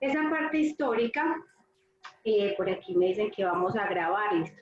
esa parte histórica, por aquí me dicen que vamos a grabar esto.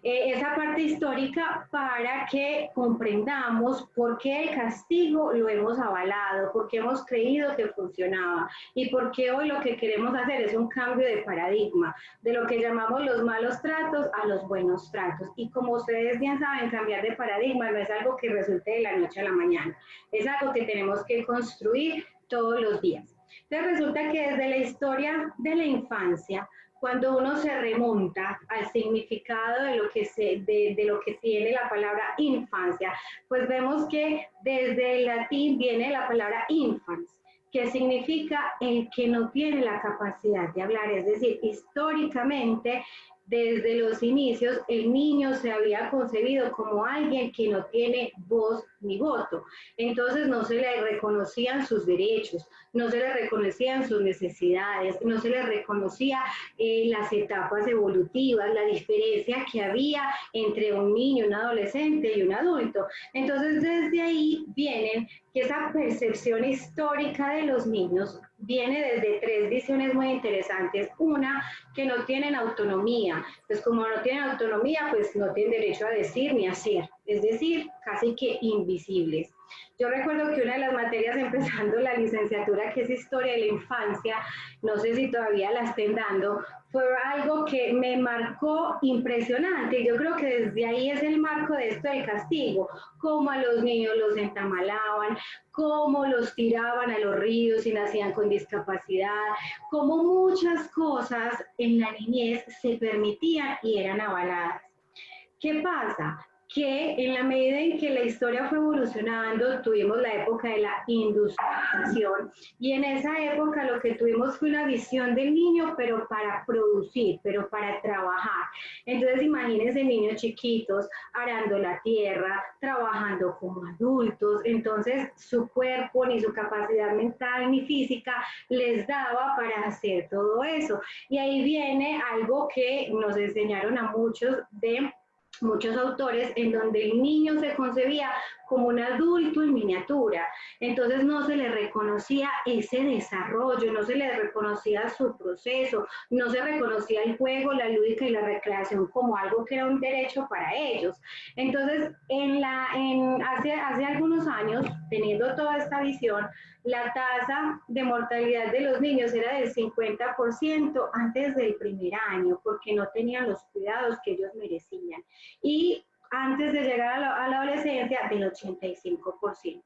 Esa parte histórica para que comprendamos por qué el castigo lo hemos avalado, por qué hemos creído que funcionaba y por qué hoy lo que queremos hacer es un cambio de paradigma, de lo que llamamos los malos tratos a los buenos tratos. Y como ustedes bien saben, cambiar de paradigma no es algo que resulte de la noche a la mañana, es algo que tenemos que construir todos los días. Entonces resulta que desde la historia de la infancia, cuando uno se remonta al significado de lo que tiene la palabra infancia, pues vemos que desde el latín viene la palabra infans, que significa el que no tiene la capacidad de hablar, es decir, históricamente, desde los inicios, el niño se había concebido como alguien que no tiene voz ni voto. Entonces no se le reconocían sus derechos, no se le reconocían sus necesidades, no se le reconocía las etapas evolutivas, la diferencia que había entre un niño, un adolescente y un adulto. Entonces desde ahí vienen que esa percepción histórica de los niños viene desde tres visiones muy interesantes. Una, que no tienen autonomía. Pues como no tienen autonomía, pues no tienen derecho a decir ni a hacer. Es decir, casi que invisibles. Yo recuerdo que una de las materias empezando la licenciatura, que es Historia de la Infancia, no sé si todavía la estén dando, fue algo que me marcó impresionante. Yo creo que desde ahí es el marco de esto del castigo, cómo a los niños los entamalaban, cómo los tiraban a los ríos y nacían con discapacidad, cómo muchas cosas en la niñez se permitían y eran avaladas. ¿Qué pasa? Que en la medida en que la historia fue evolucionando, tuvimos la época de la industrialización y en esa época lo que tuvimos fue una visión del niño, pero para producir, pero para trabajar. Entonces imagínense niños chiquitos arando la tierra, trabajando como adultos, entonces su cuerpo ni su capacidad mental ni física les daba para hacer todo eso. Y ahí viene algo que nos enseñaron a muchos autores, en donde el niño se concebía como un adulto en miniatura. Entonces no se le reconocía ese desarrollo, no se le reconocía su proceso, no se reconocía el juego, la lúdica y la recreación como algo que era un derecho para ellos. Entonces, hace algunos años, teniendo toda esta visión, la tasa de mortalidad de los niños era del 50% antes del primer año, porque no tenían los cuidados que ellos merecían. Y antes de llegar a la adolescencia, del 85%.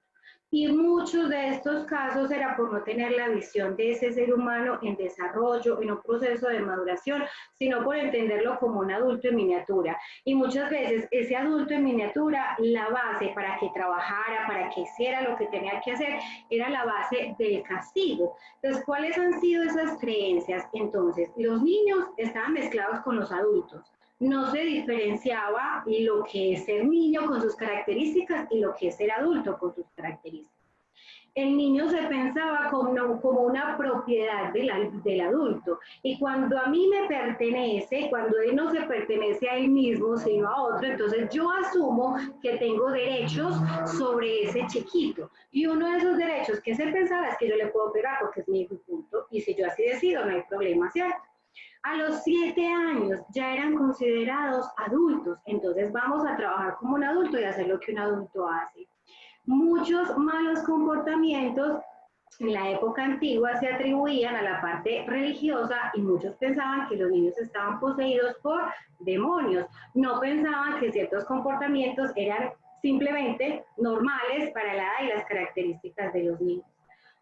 Y muchos de estos casos era por no tener la visión de ese ser humano en desarrollo, en un proceso de maduración, sino por entenderlo como un adulto en miniatura. Y muchas veces ese adulto en miniatura, la base para que trabajara, para que hiciera lo que tenía que hacer, era la base del castigo. Entonces, ¿cuáles han sido esas creencias? Entonces, los niños estaban mezclados con los adultos. No se diferenciaba lo que es ser niño con sus características y lo que es ser adulto con sus características. El niño se pensaba como una propiedad del adulto. Y cuando a mí me pertenece, cuando él no se pertenece a él mismo, sino a otro, entonces yo asumo que tengo derechos sobre ese chiquito. Y uno de esos derechos que se pensaba es que yo le puedo pegar porque es mi hijo, punto. Y si yo así decido, no hay problema, ¿cierto? A los 7 años ya eran considerados adultos, entonces vamos a trabajar como un adulto y hacer lo que un adulto hace. Muchos malos comportamientos en la época antigua se atribuían a la parte religiosa y muchos pensaban que los niños estaban poseídos por demonios. No pensaban que ciertos comportamientos eran simplemente normales para la edad y las características de los niños.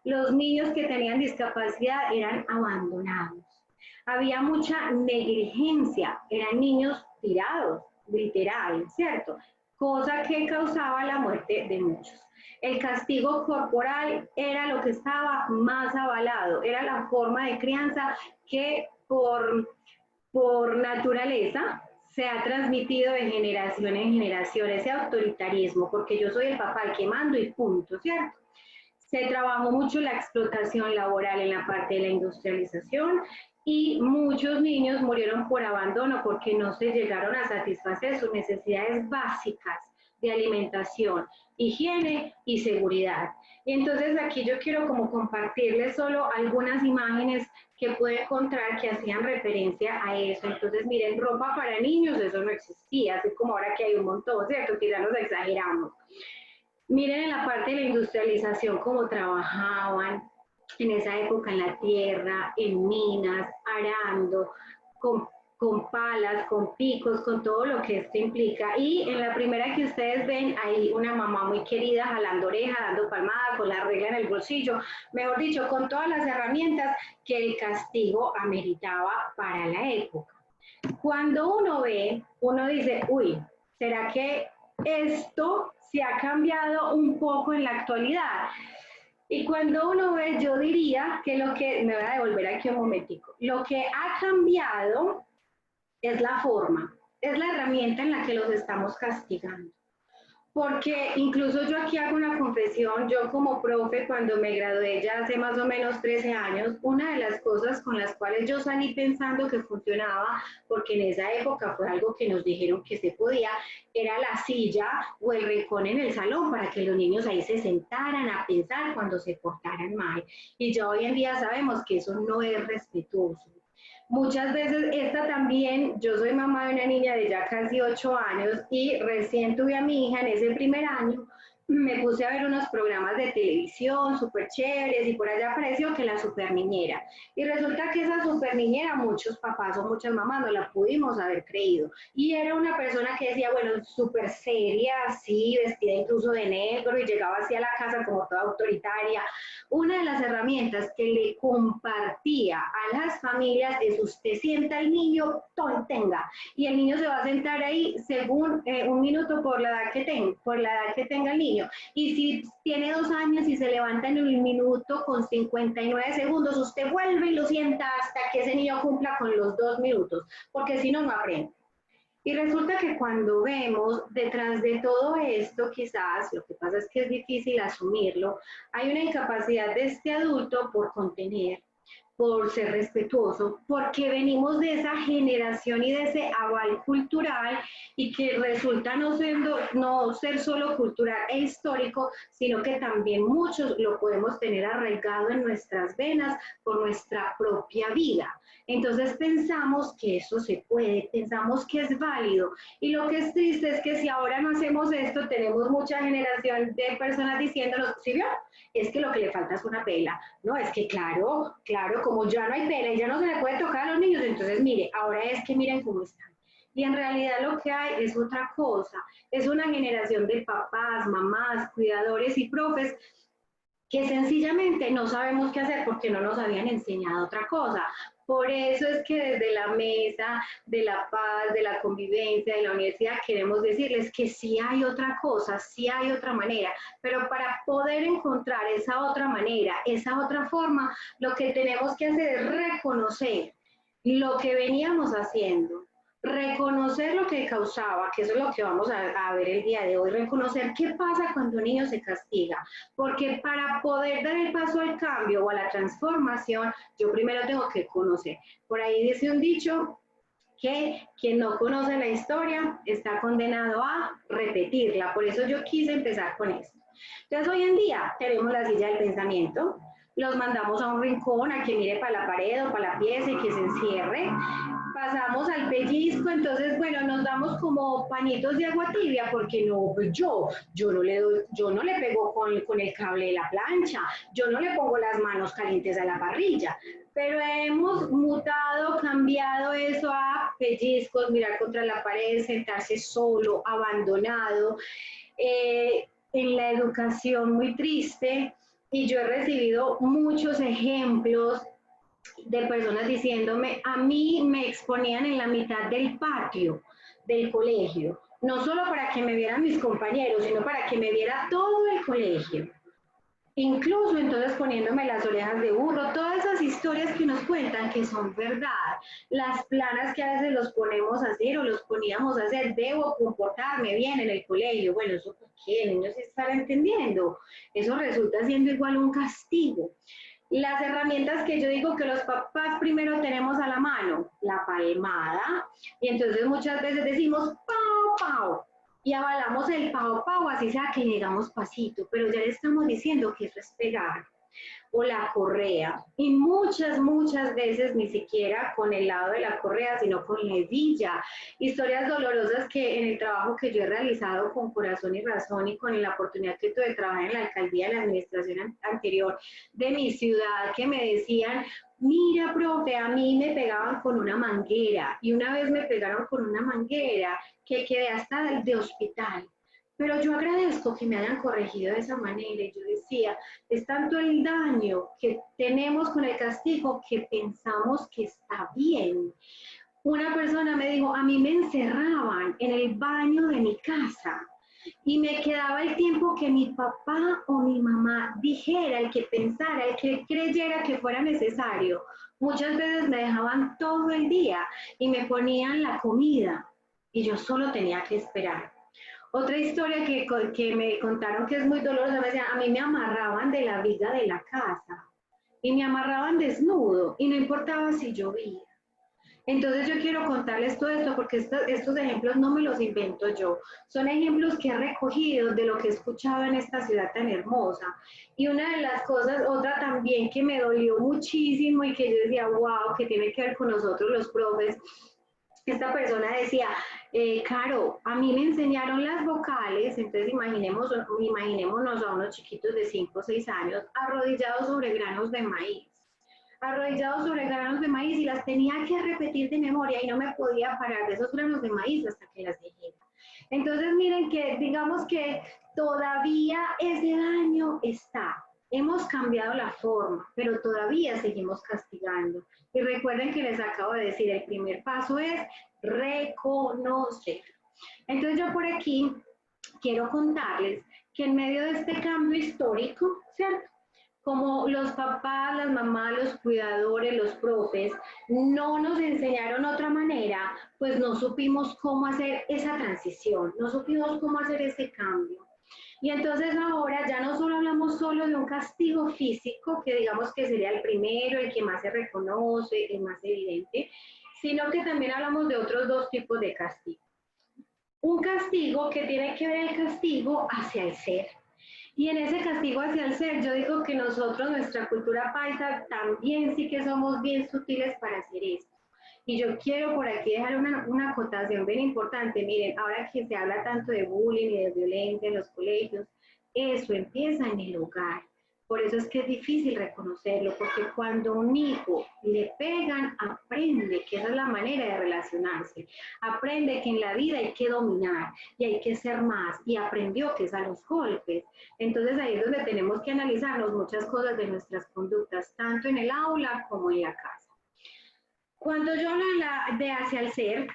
Los niños que tenían discapacidad eran abandonados. Había mucha negligencia, eran niños tirados, literal, ¿cierto? Cosa que causaba la muerte de muchos. El castigo corporal era lo que estaba más avalado, era la forma de crianza que por naturaleza se ha transmitido de generación en generación, ese autoritarismo, porque yo soy el papá, el que mando y punto, ¿cierto? Se trabajó mucho la explotación laboral en la parte de la industrialización y muchos niños murieron por abandono porque no se llegaron a satisfacer sus necesidades básicas de alimentación, higiene y seguridad. Y entonces aquí yo quiero como compartirles solo algunas imágenes que pude encontrar que hacían referencia a eso. Entonces, miren, ropa para niños, eso no existía, así como ahora que hay un montón, ¿cierto? Que ya nos exageramos. Miren en la parte de la industrialización cómo trabajaban en esa época en la tierra, en minas, arando, con, con palas, con picos, con todo lo que esto implica. Y en la primera que ustedes ven, hay una mamá muy querida jalando oreja, dando palmada, con la regla en el bolsillo, mejor dicho, con todas las herramientas que el castigo ameritaba para la época. Cuando uno ve, uno dice, uy, ¿será que esto se ha cambiado un poco en la actualidad? Y cuando uno ve, yo diría que lo que, me voy a devolver aquí un momentico, lo que ha cambiado es la forma, es la herramienta en la que los estamos castigando. Porque incluso yo aquí hago una confesión, yo como profe cuando me gradué ya hace más o menos 13 años, una de las cosas con las cuales yo salí pensando que funcionaba, porque en esa época fue algo que nos dijeron que se podía, era la silla o el rincón en el salón para que los niños ahí se sentaran a pensar cuando se portaran mal. Y ya hoy en día sabemos que eso no es respetuoso. Muchas veces esta también, yo soy mamá de una niña de ya casi 8 años y recién tuve a mi hija en ese primer año, me puse a ver unos programas de televisión súper chéveres y por allá apareció que la super niñera. Y resulta que esa super niñera, muchos papás o muchas mamás no la pudimos haber creído. Y era una persona que decía, bueno, súper seria, así, vestida incluso de negro y llegaba así a la casa como toda autoritaria. Una de las herramientas que le compartía a las familias es usted sienta al niño, tenga, y el niño se va a sentar ahí según un minuto por la edad que tenga el niño. Y si tiene 2 años y se levanta en un minuto con 59 segundos, usted vuelve y lo sienta hasta que ese niño cumpla con los 2 minutos, porque si no, no aprende. Y resulta que cuando vemos detrás de todo esto, quizás lo que pasa es que es difícil asumirlo, hay una incapacidad de este adulto por contener, por ser respetuoso, porque venimos de esa generación y de ese aval cultural y que resulta no ser solo cultural e histórico, sino que también muchos lo podemos tener arraigado en nuestras venas por nuestra propia vida. Entonces pensamos que eso se puede, pensamos que es válido. Y lo que es triste es que si ahora no hacemos esto, tenemos mucha generación de personas diciéndonos, ¿sí vio? Es que lo que le falta es una pela. No, es que claro, claro, como ya no hay pela y ya no se le puede tocar a los niños, entonces mire, ahora es que miren cómo están. Y en realidad lo que hay es otra cosa, es una generación de papás, mamás, cuidadores y profes que sencillamente no sabemos qué hacer porque no nos habían enseñado otra cosa. Por eso es que desde la mesa de la paz, de la convivencia, de la universidad, queremos decirles que sí hay otra cosa, sí hay otra manera, pero para poder encontrar esa otra manera, esa otra forma, lo que tenemos que hacer es reconocer lo que veníamos haciendo, reconocer lo que causaba, que eso es lo que vamos a ver el día de hoy, reconocer qué pasa cuando un niño se castiga, porque para poder dar el paso al cambio o a la transformación, yo primero tengo que conocer. Por ahí dice un dicho que quien no conoce la historia está condenado a repetirla, por eso yo quise empezar con esto. Entonces hoy en día tenemos la silla del pensamiento, los mandamos a un rincón a que mire para la pared o para la pieza y que se encierre, pasamos al pellizco, entonces bueno, nos damos como pañitos de agua tibia, porque no, pues yo no le doy, yo no le pego con el cable de la plancha, yo no le pongo las manos calientes a la parrilla, pero hemos mutado, cambiado eso a pellizcos, mirar contra la pared, sentarse solo, abandonado, en la educación muy triste, y yo he recibido muchos ejemplos de personas diciéndome, a mí me exponían en la mitad del patio del colegio, no solo para que me vieran mis compañeros, sino para que me viera todo el colegio. Incluso entonces poniéndome las orejas de burro, todas esas historias que nos cuentan que son verdad, las planas que a veces los ponemos a hacer o los poníamos a hacer, debo comportarme bien en el colegio, bueno, ¿eso por qué? Niños se están entendiendo, eso resulta siendo igual un castigo. Las herramientas que yo digo que los papás primero tenemos a la mano, la palmada, y entonces muchas veces decimos, pau, pau, y avalamos el pao pao, así sea que llegamos pasito, pero ya le estamos diciendo que eso es pegar, o la correa. Y muchas veces ni siquiera con el lado de la correa, sino con la hebilla. Historias dolorosas que en el trabajo que yo he realizado con corazón y razón y con la oportunidad que tuve de trabajar en la alcaldía de la administración anterior de mi ciudad, que me decían, mira, profe, a mí me pegaban con una manguera y una vez me pegaron con una manguera que quedé hasta de hospital. Pero yo agradezco que me hayan corregido de esa manera. Y yo decía, es tanto el daño que tenemos con el castigo que pensamos que está bien. Una persona me dijo, a mí me encerraban en el baño de mi casa y me quedaba el tiempo que mi papá o mi mamá dijera, el que pensara, el que creyera que fuera necesario. Muchas veces me dejaban todo el día y me ponían la comida y yo solo tenía que esperar. Otra historia que me contaron que es muy dolorosa, me decían, a mí me amarraban de la viga de la casa y me amarraban desnudo y no importaba si llovía. Entonces yo quiero contarles todo esto porque estos ejemplos no me los invento yo, son ejemplos que he recogido de lo que he escuchado en esta ciudad tan hermosa. Y una de las cosas, otra también que me dolió muchísimo y que yo decía, wow, que tiene que ver con nosotros los profes, esta persona decía, Caro, a mí me enseñaron las vocales, entonces imaginémonos a unos chiquitos de 5 o 6 años arrodillados sobre granos de maíz y las tenía que repetir de memoria y no me podía parar de esos granos de maíz hasta que las dijera. Entonces miren que digamos que todavía ese daño está. Hemos cambiado la forma, pero todavía seguimos castigando. Y recuerden que les acabo de decir, el primer paso es reconocer. Entonces yo por aquí quiero contarles que en medio de este cambio histórico, ¿cierto? Como los papás, las mamás, los cuidadores, los profes, no nos enseñaron otra manera, pues no supimos cómo hacer esa transición, no supimos cómo hacer ese cambio. Y entonces ahora ya no solo hablamos solo de un castigo físico, que digamos que sería el primero, el que más se reconoce, el más evidente, sino que también hablamos de otros dos tipos de castigo. Un castigo que tiene que ver el castigo hacia el ser. Y en ese castigo hacia el ser, yo digo que nosotros, nuestra cultura paisa, también sí que somos bien sutiles para hacer esto. Y yo quiero por aquí dejar una acotación bien importante. Miren, ahora que se habla tanto de bullying y de violencia en los colegios, eso empieza en el hogar. Por eso es que es difícil reconocerlo, porque cuando un hijo le pegan, aprende que esa es la manera de relacionarse, aprende que en la vida hay que dominar y hay que ser más, y aprendió que es a los golpes. Entonces ahí es donde tenemos que analizarnos muchas cosas de nuestras conductas, tanto en el aula como en la casa. Cuando yo hablo de hacia el ser,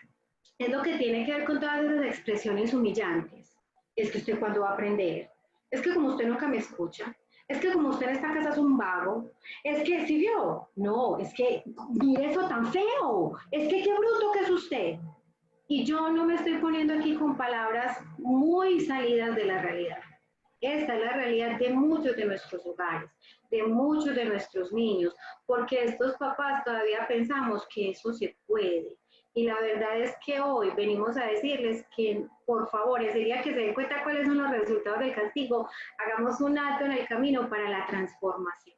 es lo que tiene que ver con todas esas expresiones humillantes. Es que usted cuando va a aprender, es que como usted nunca me escucha, es que como usted en esta casa es un vago, es que si vio, no, es que mire eso tan feo, es que qué bruto que es usted. Y yo no me estoy poniendo aquí con palabras muy salidas de la realidad. Esta es la realidad de muchos de nuestros hogares, de muchos de nuestros niños, porque estos papás todavía pensamos que eso se puede. Y la verdad es que hoy venimos a decirles que, por favor, ese día que se den cuenta cuáles son los resultados del castigo, hagamos un alto en el camino para la transformación.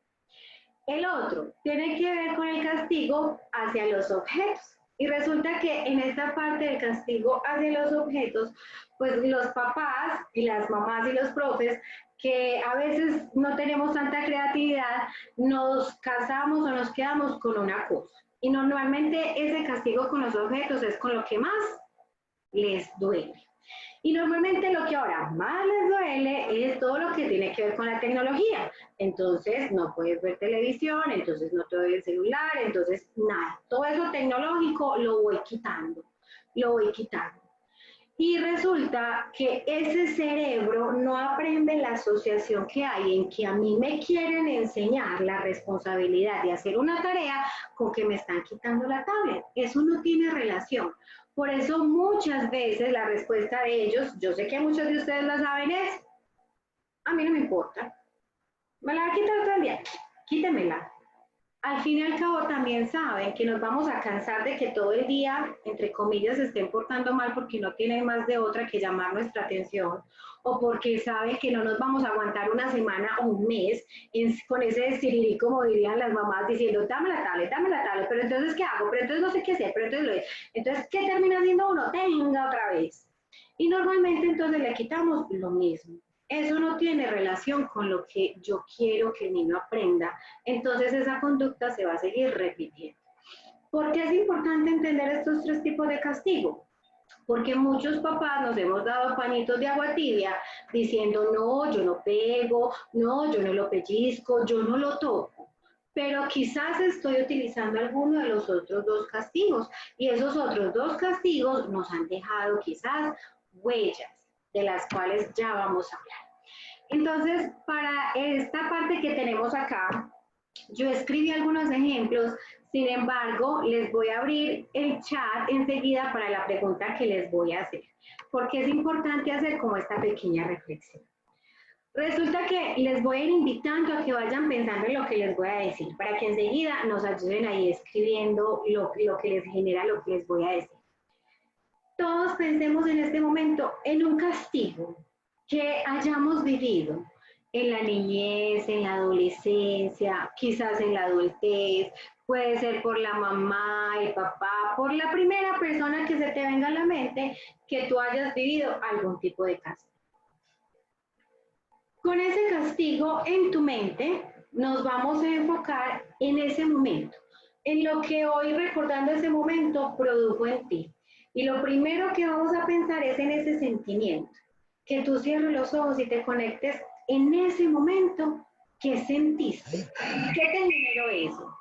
El otro tiene que ver con el castigo hacia los objetos. Y resulta que en esta parte del castigo hacia los objetos, pues los papás y las mamás y los profes, que a veces no tenemos tanta creatividad, nos casamos o nos quedamos con una cosa. Y normalmente ese castigo con los objetos es con lo que más les duele. Y normalmente lo que ahora más les duele es todo lo que tiene que ver con la tecnología. Entonces no puedes ver televisión, entonces no te doy el celular, entonces nada. Todo eso tecnológico lo voy quitando, lo voy quitando. Y resulta que ese cerebro no aprende la asociación que hay en que a mí me quieren enseñar la responsabilidad de hacer una tarea con que me están quitando la tablet. Eso no tiene relación. Por eso muchas veces la respuesta de ellos, yo sé que muchos de ustedes la saben, es, a mí no me importa. Me la va a quitar todo el día, quítemela. al fin y al cabo también saben que nos vamos a cansar de que todo el día, entre comillas, se estén portando mal porque no tienen más de otra que llamar nuestra atención o porque saben que no nos vamos a aguantar una semana o un mes con ese sirirí, como dirían las mamás, diciendo, dame la tablet, pero entonces, ¿qué hago? Pero entonces no sé qué hacer, pero entonces entonces, ¿qué termina haciendo uno? Tenga otra vez. Y normalmente entonces le quitamos lo mismo. Eso no tiene relación con lo que yo quiero que el niño aprenda. Entonces esa conducta se va a seguir repitiendo. ¿Por qué es importante entender estos tres tipos de castigo? Porque muchos papás nos hemos dado pañitos de agua tibia diciendo, no, yo no pego, no, yo no lo pellizco, yo no lo toco. Pero quizás estoy utilizando alguno de los otros dos castigos y esos otros dos castigos nos han dejado quizás huellas de las cuales ya vamos a hablar. Entonces, para esta parte que tenemos acá, yo escribí algunos ejemplos, sin embargo, les voy a abrir el chat enseguida para la pregunta que les voy a hacer, porque es importante hacer como esta pequeña reflexión. Resulta que les voy a ir invitando a que vayan pensando en lo que les voy a decir, para que enseguida nos ayuden ahí escribiendo lo que les genera lo que les voy a decir. Todos pensemos en este momento en un castigo que hayamos vivido en la niñez, en la adolescencia, quizás en la adultez, puede ser por la mamá, el papá, por la primera persona que se te venga a la mente que tú hayas vivido algún tipo de castigo. Con ese castigo en tu mente, nos vamos a enfocar en ese momento, en lo que hoy recordando ese momento produjo en ti. Y lo primero que vamos a pensar es en ese sentimiento, que tú cierres los ojos y te conectes en ese momento que sentiste. ¿Qué te generó eso?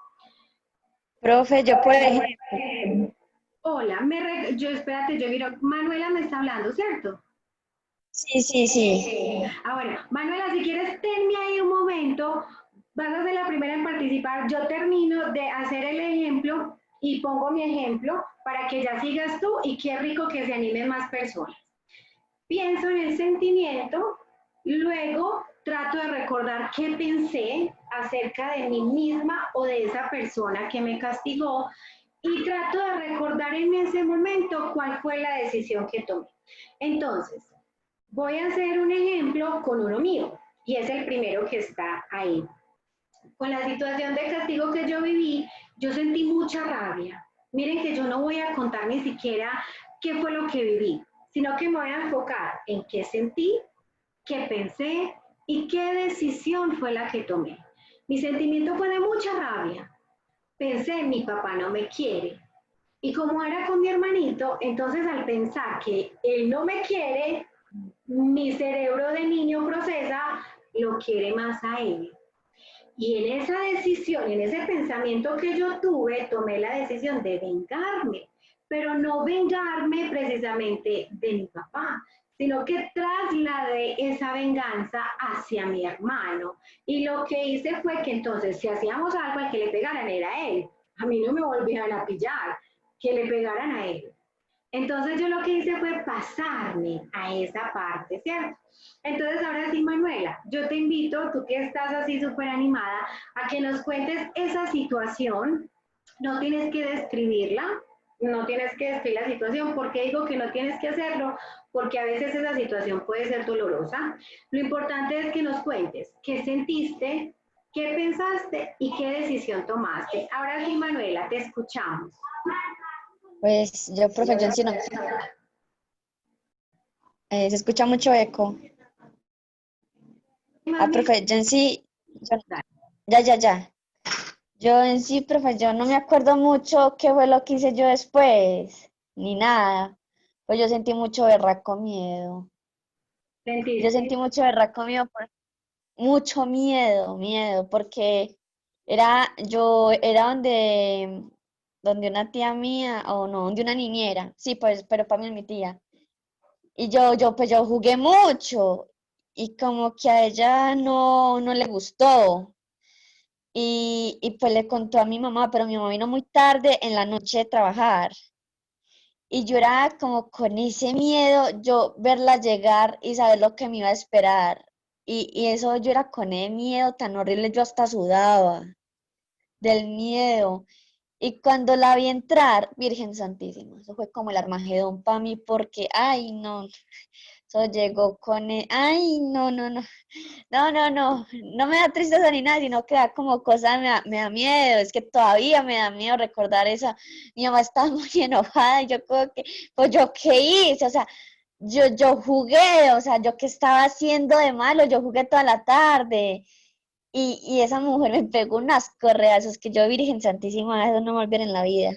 Profe, yo por ejemplo, Hola, yo espérate, yo miro, Manuela me está hablando, ¿cierto? sí, sí, sí. Ah, bueno, Manuela, si quieres, tenme ahí un momento. Vas a ser la primera en participar. Yo termino de hacer el ejemplo y pongo mi ejemplo para que ya sigas tú y qué rico que se animen más personas. Pienso en el sentimiento, luego trato de recordar qué pensé acerca de mí misma o de esa persona que me castigó y trato de recordar en ese momento cuál fue la decisión que tomé. Entonces, voy a hacer un ejemplo con uno mío y es el primero que está ahí. Con la situación de castigo que yo viví, yo sentí mucha rabia. Miren que yo no voy a contar ni siquiera qué fue lo que viví, sino que me voy a enfocar en qué sentí, qué pensé y qué decisión fue la que tomé. Mi sentimiento fue de mucha rabia. Pensé, mi papá no me quiere. Y como era con mi hermanito, entonces al pensar que él no me quiere, mi cerebro de niño procesa, lo quiere más a él. Y en esa decisión, en ese pensamiento que yo tuve, tomé la decisión de vengarme, pero no vengarme precisamente de mi papá, sino que trasladé esa venganza hacia mi hermano. Y lo que hice fue que entonces, si hacíamos algo, al que le pegaran era él. A mí no me volvían a pillar, que le pegaran a él. Entonces yo lo que hice fue pasarme a esa parte, ¿cierto? Entonces ahora sí, Manuela, yo te invito, tú que estás así súper animada, a que nos cuentes esa situación. No tienes que describirla, no tienes que describir la situación. ¿Por qué digo que no tienes que hacerlo? Porque a veces esa situación puede ser dolorosa. Lo importante es que nos cuentes qué sentiste, qué pensaste y qué decisión tomaste. Ahora sí, Manuela, te escuchamos. Pues yo, profe, yo en sí no, se escucha mucho eco. Más Ah, bien, profe, yo en sí, ya. Yo en sí, profe, yo no me acuerdo mucho qué fue lo que hice yo después, ni nada. Pues yo sentí mucho berraco miedo. Yo sentiste. sentí mucho berraco miedo, mucho miedo, porque era donde una tía mía, o no, donde una niñera, sí, pues, pero para mí es mi tía. Y pues yo jugué mucho y como que a ella no le gustó. Y pues le contó a mi mamá, pero mi mamá vino muy tarde en la noche de trabajar. Y yo era como con ese miedo, yo verla llegar y saber lo que me iba a esperar. Y eso yo era con ese miedo tan horrible, yo hasta sudaba. del miedo. Y cuando la vi entrar, Virgen Santísima, eso fue como el Armagedón para mí, porque, ay, no, eso llegó con el, ay, no, no, no, no, no, no, no me da tristeza ni nada, sino que da como cosa, me da miedo, es que todavía me da miedo recordar esa, mi mamá estaba muy enojada, y yo como que, pues yo qué hice, o sea, yo jugué, o sea, yo qué estaba haciendo de malo, yo jugué toda la tarde, y esa mujer me pegó unas correazos que yo, Virgen Santísima, eso no me volver en la vida.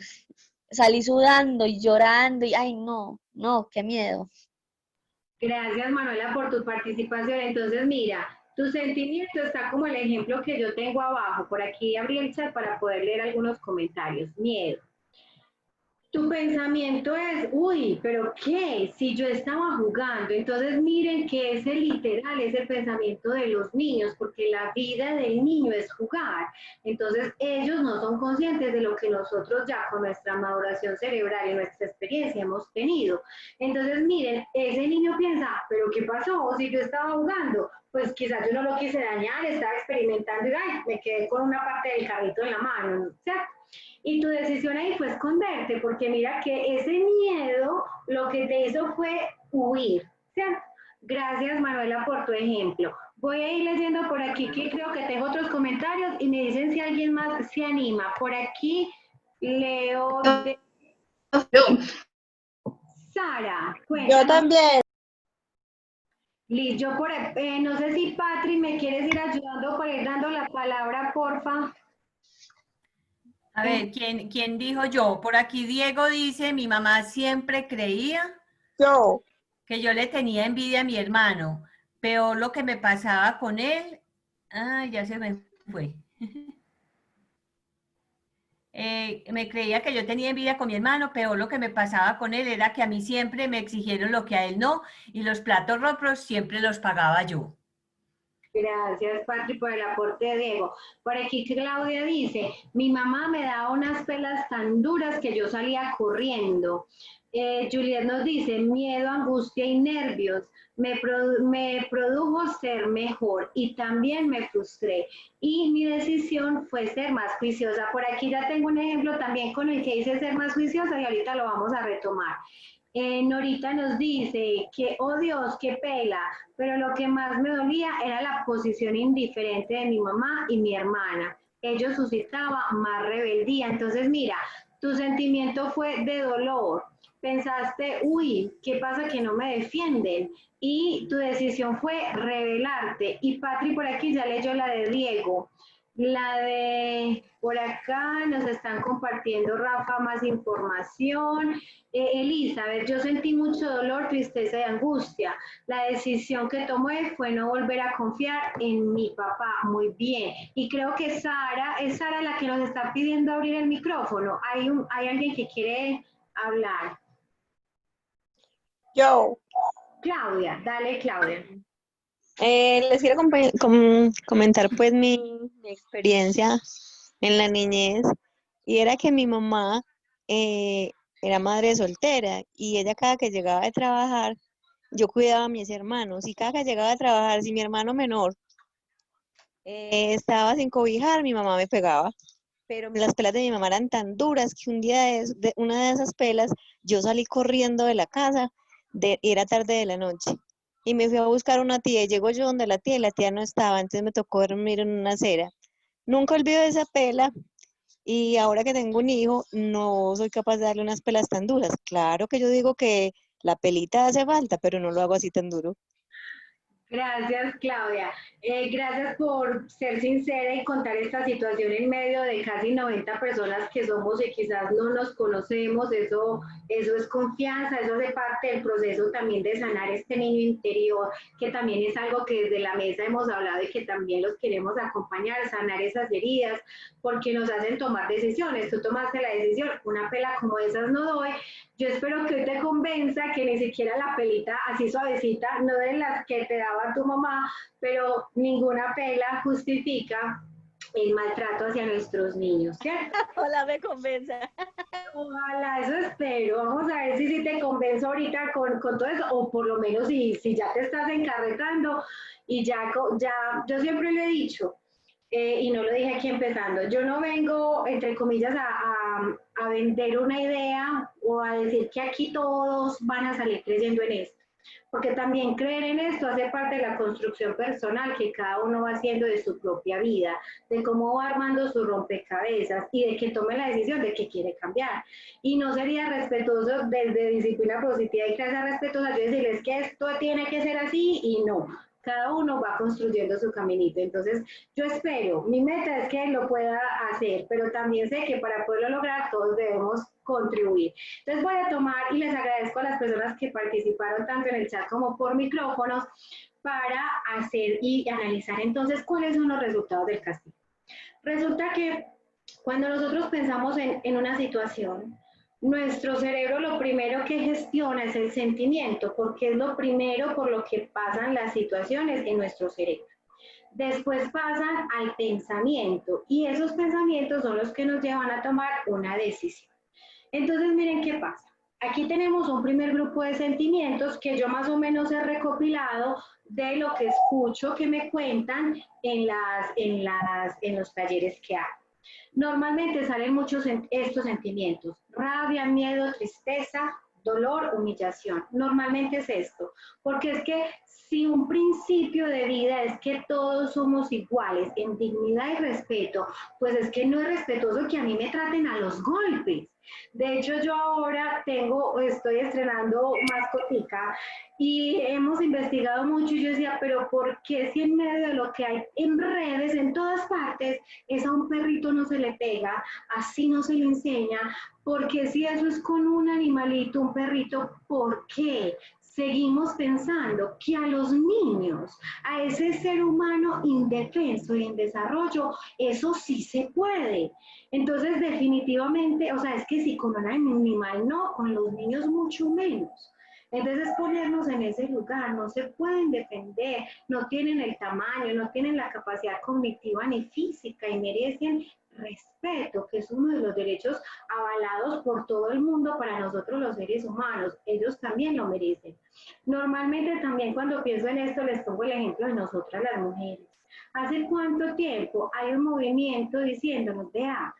Salí sudando y llorando y, ay, no, no, qué miedo. Gracias, Manuela, por tu participación. Entonces, mira, tu sentimiento está como el ejemplo que yo tengo abajo. Por aquí abrí el chat para poder leer algunos comentarios. Miedo. Tu pensamiento es, uy, pero ¿qué? Si yo estaba jugando, entonces miren que ese literal es el pensamiento de los niños, porque la vida del niño es jugar. Entonces ellos no son conscientes de lo que nosotros ya con nuestra maduración cerebral y nuestra experiencia hemos tenido. Entonces miren, ese niño piensa, pero ¿qué pasó? Si yo estaba jugando, pues quizás yo no lo quise dañar, estaba experimentando y ay, me quedé con una parte del carrito en la mano, ¿cierto? Y tu decisión ahí fue esconderte, porque mira que ese miedo lo que te hizo fue huir, ¿cierto? Gracias, Manuela, por tu ejemplo. Voy a ir leyendo por aquí que creo que tengo otros comentarios y me dicen si alguien más se anima. Por aquí leo de Sara. Yo Cuéntanos. también. Liz, yo por, no sé si Patri me quieres ir ayudando por ir dando la palabra, porfa. A ver, ¿quién dijo yo? Por aquí Diego dice, mi mamá siempre creía Yo. que yo le tenía envidia a mi hermano. Peor lo que me pasaba con él. Ah, ya se me fue. Me creía que yo tenía envidia con mi hermano, peor lo que me pasaba con él era que a mí siempre me exigieron lo que a él no, y los platos rotos siempre los pagaba yo. Gracias, Patri, por el aporte de Diego. Por aquí Claudia dice, mi mamá me daba unas pelas tan duras que yo salía corriendo. Juliet nos dice, miedo, angustia y nervios. Me produjo ser mejor y también me frustré. Y mi decisión fue ser más juiciosa. Por aquí ya tengo un ejemplo también con el que hice ser más juiciosa y ahorita lo vamos a retomar. Norita nos dice que, oh Dios, qué pela, pero lo que más me dolía era la posición indiferente de mi mamá y mi hermana. Ello suscitaba más rebeldía. Entonces, mira, tu sentimiento fue de dolor. Pensaste, uy, ¿qué pasa que no me defienden? Y tu decisión fue rebelarte. Y Patri por aquí ya leyó la de Diego. La de por acá nos están compartiendo, Rafa, más información. Elizabeth, yo sentí mucho dolor, tristeza y angustia. La decisión que tomé fue no volver a confiar en mi papá. Muy bien. Y creo que Sara, es Sara la que nos está pidiendo abrir el micrófono. Hay alguien que quiere hablar. Yo. Claudia, dale, Claudia. Les quiero comentar pues mi experiencia en la niñez y era que mi mamá era madre soltera y ella cada que llegaba de trabajar, yo cuidaba a mis hermanos y cada que llegaba a trabajar, si mi hermano menor estaba sin cobijar, mi mamá me pegaba. Pero las pelas de mi mamá eran tan duras que un día una de esas pelas, yo salí corriendo de la casa, y era tarde de la noche, y me fui a buscar una tía, y llego yo donde la tía, y la tía no estaba, entonces me tocó dormir en una acera. Nunca olvido esa pela, y ahora que tengo un hijo, no soy capaz de darle unas pelas tan duras. Claro que yo digo que la pelita hace falta, pero no lo hago así tan duro. Gracias, Claudia. Gracias por ser sincera y contar esta situación en medio de casi 90 personas que somos y quizás no nos conocemos. Eso es confianza, eso hace parte del proceso también de sanar este niño interior, que también es algo que desde la mesa hemos hablado y que también los queremos acompañar, sanar esas heridas, porque nos hacen tomar decisiones. Tú tomaste la decisión, una pela como esas no doy. Yo espero que hoy te convenza que ni siquiera la pelita así suavecita, no de las que te daba tu mamá, pero ninguna pela justifica el maltrato hacia nuestros niños, ¿cierto? Ojalá me convenza. Ojalá, eso espero. Vamos a ver si te convenzo ahorita con todo eso, o por lo menos si ya te estás encarretando y ya, yo siempre le he dicho, y no lo dije aquí empezando, yo no vengo, entre comillas, a vender una idea o a decir que aquí todos van a salir creyendo en esto, porque también creer en esto hace parte de la construcción personal que cada uno va haciendo de su propia vida, de cómo va armando su rompecabezas y de que tome la decisión de que quiere cambiar. Y no sería respetuoso desde disciplina positiva y clase respetuosa yo decirles que esto tiene que ser así y no. Cada uno va construyendo su caminito. Entonces, yo espero, mi meta es que lo pueda hacer, pero también sé que para poderlo lograr todos debemos contribuir. Entonces voy a tomar y les agradezco a las personas que participaron tanto en el chat como por micrófonos para hacer y analizar entonces cuáles son los resultados del castigo. Resulta que cuando nosotros pensamos en una situación, nuestro cerebro lo primero que gestiona es el sentimiento, porque es lo primero por lo que pasan las situaciones en nuestro cerebro. Después pasan al pensamiento y esos pensamientos son los que nos llevan a tomar una decisión. Entonces miren qué pasa. Aquí tenemos un primer grupo de sentimientos que yo más o menos he recopilado de lo que escucho que me cuentan en los talleres que hago. Normalmente salen muchos estos sentimientos: rabia, miedo, tristeza, dolor, humillación. Normalmente es esto, porque es que si un principio de vida es que todos somos iguales en dignidad y respeto, pues es que no es respetuoso que a mí me traten a los golpes. De hecho, yo ahora estoy estrenando mascotica y hemos investigado mucho y yo decía, pero ¿por qué si en medio de lo que hay en redes, en todas partes, es a un perrito no se le pega, así no se le enseña? Porque si eso es con un animalito, un perrito, ¿por qué seguimos pensando que a los niños, a ese ser humano indefenso y en desarrollo, eso sí se puede? Entonces, definitivamente, o sea, es que si con un animal no, con los niños mucho menos. Entonces, ponernos en ese lugar, no se pueden defender, no tienen el tamaño, no tienen la capacidad cognitiva ni física y merecen respeto, que es uno de los derechos avalados por todo el mundo para nosotros los seres humanos. Ellos también lo merecen. Normalmente también cuando pienso en esto les pongo el ejemplo de nosotras las mujeres. ¿Hace cuánto tiempo hay un movimiento diciéndonos, vea,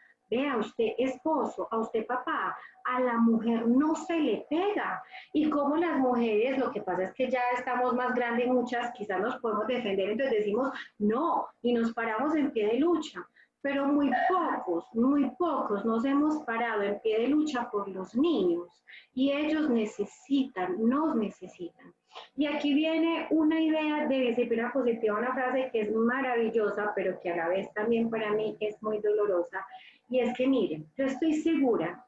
usted esposo, a usted papá, a la mujer no se le pega? Y como las mujeres, lo que pasa es que ya estamos más grandes y muchas quizás nos podemos defender, entonces decimos no y nos paramos en pie de lucha. Pero muy pocos nos hemos parado en pie de lucha por los niños y ellos nos necesitan. Y aquí viene una idea de disciplina positiva, una frase que es maravillosa, pero que a la vez también para mí es muy dolorosa. Y es que miren, yo estoy segura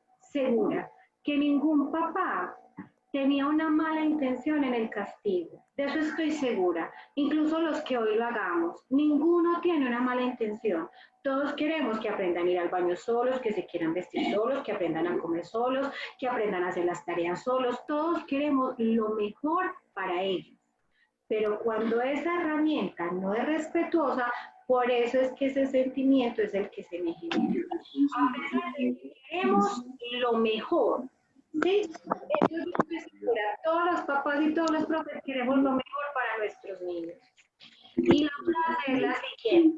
que ningún papá tenía una mala intención en el castigo. De eso estoy segura. Incluso los que hoy lo hagamos, ninguno tiene una mala intención. Todos queremos que aprendan a ir al baño solos, que se quieran vestir solos, que aprendan a comer solos, que aprendan a hacer las tareas solos. Todos queremos lo mejor para ellos. Pero cuando esa herramienta no es respetuosa, por eso es que ese sentimiento es el que se me genera. A pesar de que queremos lo mejor, ¿sí? Entonces, todos los papás y todos los profes queremos lo mejor para nuestros niños. Y la frase es la siguiente: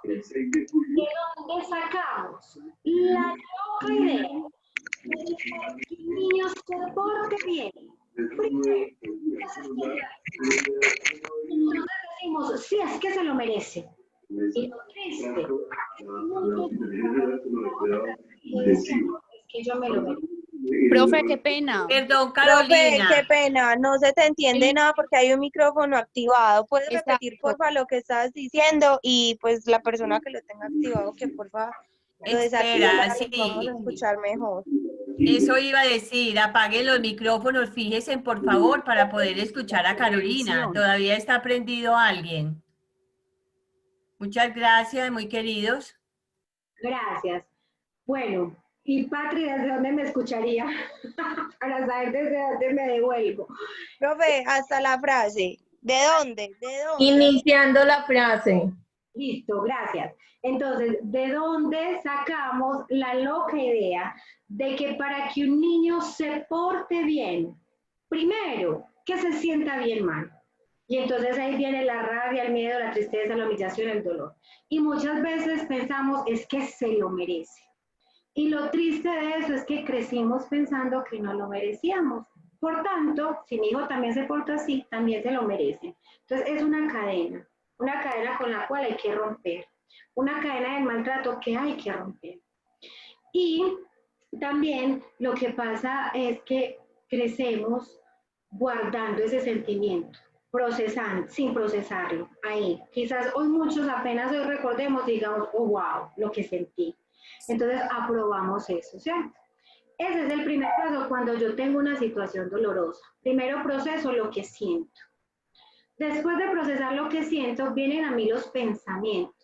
¿de dónde sacamos la loca idea de que el niño se porte bien? Primero, entonces decimos, sí, es que se lo merece. Y lo triste es que yo me lo merezco. Profe, qué pena. Perdón, Profe, Carolina. qué pena, no se te entiende nada porque hay un micrófono activado. ¿Puedes repetir, Exacto. porfa, lo que estabas diciendo? Y pues la persona que lo tenga activado, que porfa lo desactive Espera, para que podamos sí. escuchar mejor. Eso iba a decir, apaguen los micrófonos, fíjense por favor para poder escuchar a Carolina. ¿Todavía está prendido alguien? Muchas gracias, muy queridos. Gracias. Bueno, y Patri, ¿desde dónde me escucharía? Para saber desde dónde me devuelvo. Profe, hasta la frase. ¿De dónde? ¿De dónde? Iniciando la frase. Listo, gracias. Entonces, ¿de dónde sacamos la loca idea de que para que un niño se porte bien, primero, que se sienta bien mal? Y entonces ahí viene la rabia, el miedo, la tristeza, la humillación, el dolor. Y muchas veces pensamos, es que se lo merece. Y lo triste de eso es que crecimos pensando que no lo merecíamos. Por tanto, si mi hijo también se porta así, también se lo merece. Entonces es una cadena con la cual hay que romper, una cadena de maltrato que hay que romper. Y también lo que pasa es que crecemos guardando ese sentimiento, procesando, sin procesarlo, ahí. Quizás hoy muchos apenas hoy recordemos, digamos, oh, wow, lo que sentí. Entonces aprobamos eso, ¿cierto? Ese es el primer paso cuando yo tengo una situación dolorosa. Primero proceso lo que siento. Después de procesar lo que siento, vienen a mí los pensamientos.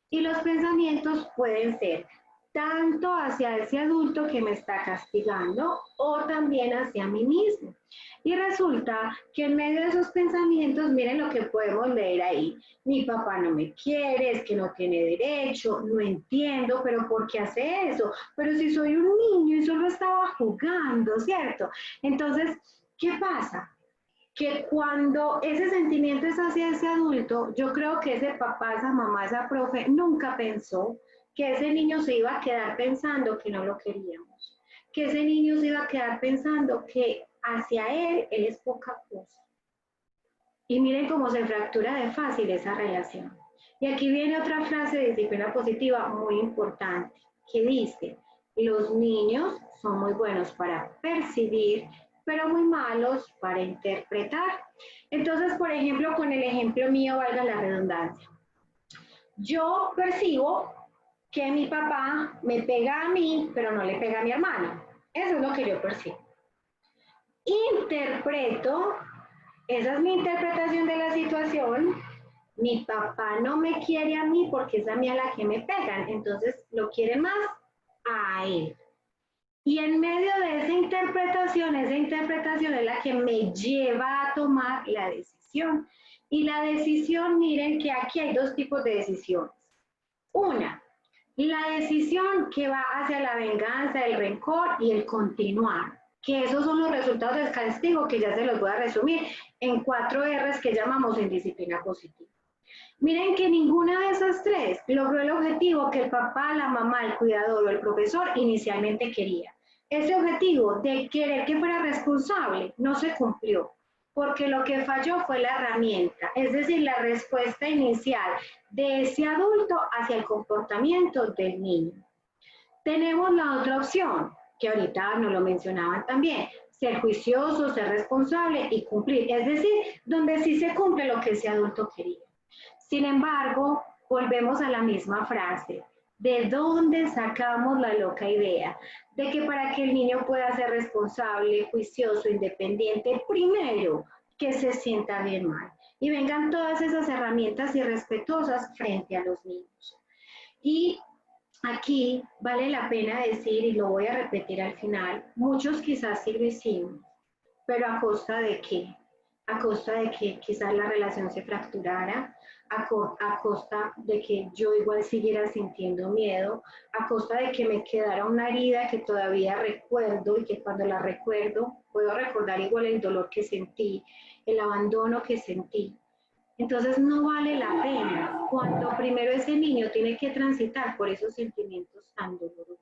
Y los pensamientos pueden ser tanto hacia ese adulto que me está castigando o también hacia mí mismo. Y resulta que en medio de esos pensamientos, miren lo que podemos leer ahí. Mi papá no me quiere, es que no tiene derecho, no entiendo, pero ¿por qué hace eso? Pero si soy un niño y solo estaba jugando, ¿cierto? Entonces, ¿qué pasa? Que cuando ese sentimiento es hacia ese adulto, yo creo que ese papá, esa mamá, esa profe, nunca pensó que ese niño se iba a quedar pensando que no lo queríamos, que ese niño se iba a quedar pensando que hacia él es poca cosa. Y miren cómo se fractura de fácil esa relación. Y aquí viene otra frase de disciplina positiva muy importante, que dice, los niños son muy buenos para percibir, pero muy malos para interpretar. Entonces, por ejemplo, con el ejemplo mío, valga la redundancia, yo percibo que mi papá me pega a mí, pero no le pega a mi hermano. Eso es lo que yo percibo. Interpreto, esa es mi interpretación de la situación. Mi papá no me quiere a mí porque es a mí a la que me pegan, entonces lo quieren más a él. Y en medio de esa interpretación es la que me lleva a tomar la decisión. Y la decisión, miren que aquí hay dos tipos de decisiones. Una, la decisión que va hacia la venganza, el rencor y el continuar, que esos son los resultados del castigo, que ya se los voy a resumir en 4 R's que llamamos en disciplina positiva. Miren que ninguna de esas 3 logró el objetivo que el papá, la mamá, el cuidador o el profesor inicialmente quería. Ese objetivo de querer que fuera responsable no se cumplió, porque lo que falló fue la herramienta, es decir, la respuesta inicial de ese adulto hacia el comportamiento del niño. Tenemos la otra opción, que ahorita nos lo mencionaban también, ser juicioso, ser responsable y cumplir, es decir, donde sí se cumple lo que ese adulto quería. Sin embargo, volvemos a la misma frase. ¿De dónde sacamos la loca idea de que para que el niño pueda ser responsable, juicioso, independiente, primero que se sienta bien mal? Y vengan todas esas herramientas irrespetuosas frente a los niños. Y aquí vale la pena decir, y lo voy a repetir al final, muchos quizás sí lo hicimos, pero ¿a costa de qué? A costa de que quizás la relación se fracturara, a costa de que yo igual siguiera sintiendo miedo, a costa de que me quedara una herida que todavía recuerdo y que cuando la recuerdo puedo recordar igual el dolor que sentí, el abandono que sentí. Entonces no vale la pena cuando primero ese niño tiene que transitar por esos sentimientos tan dolorosos.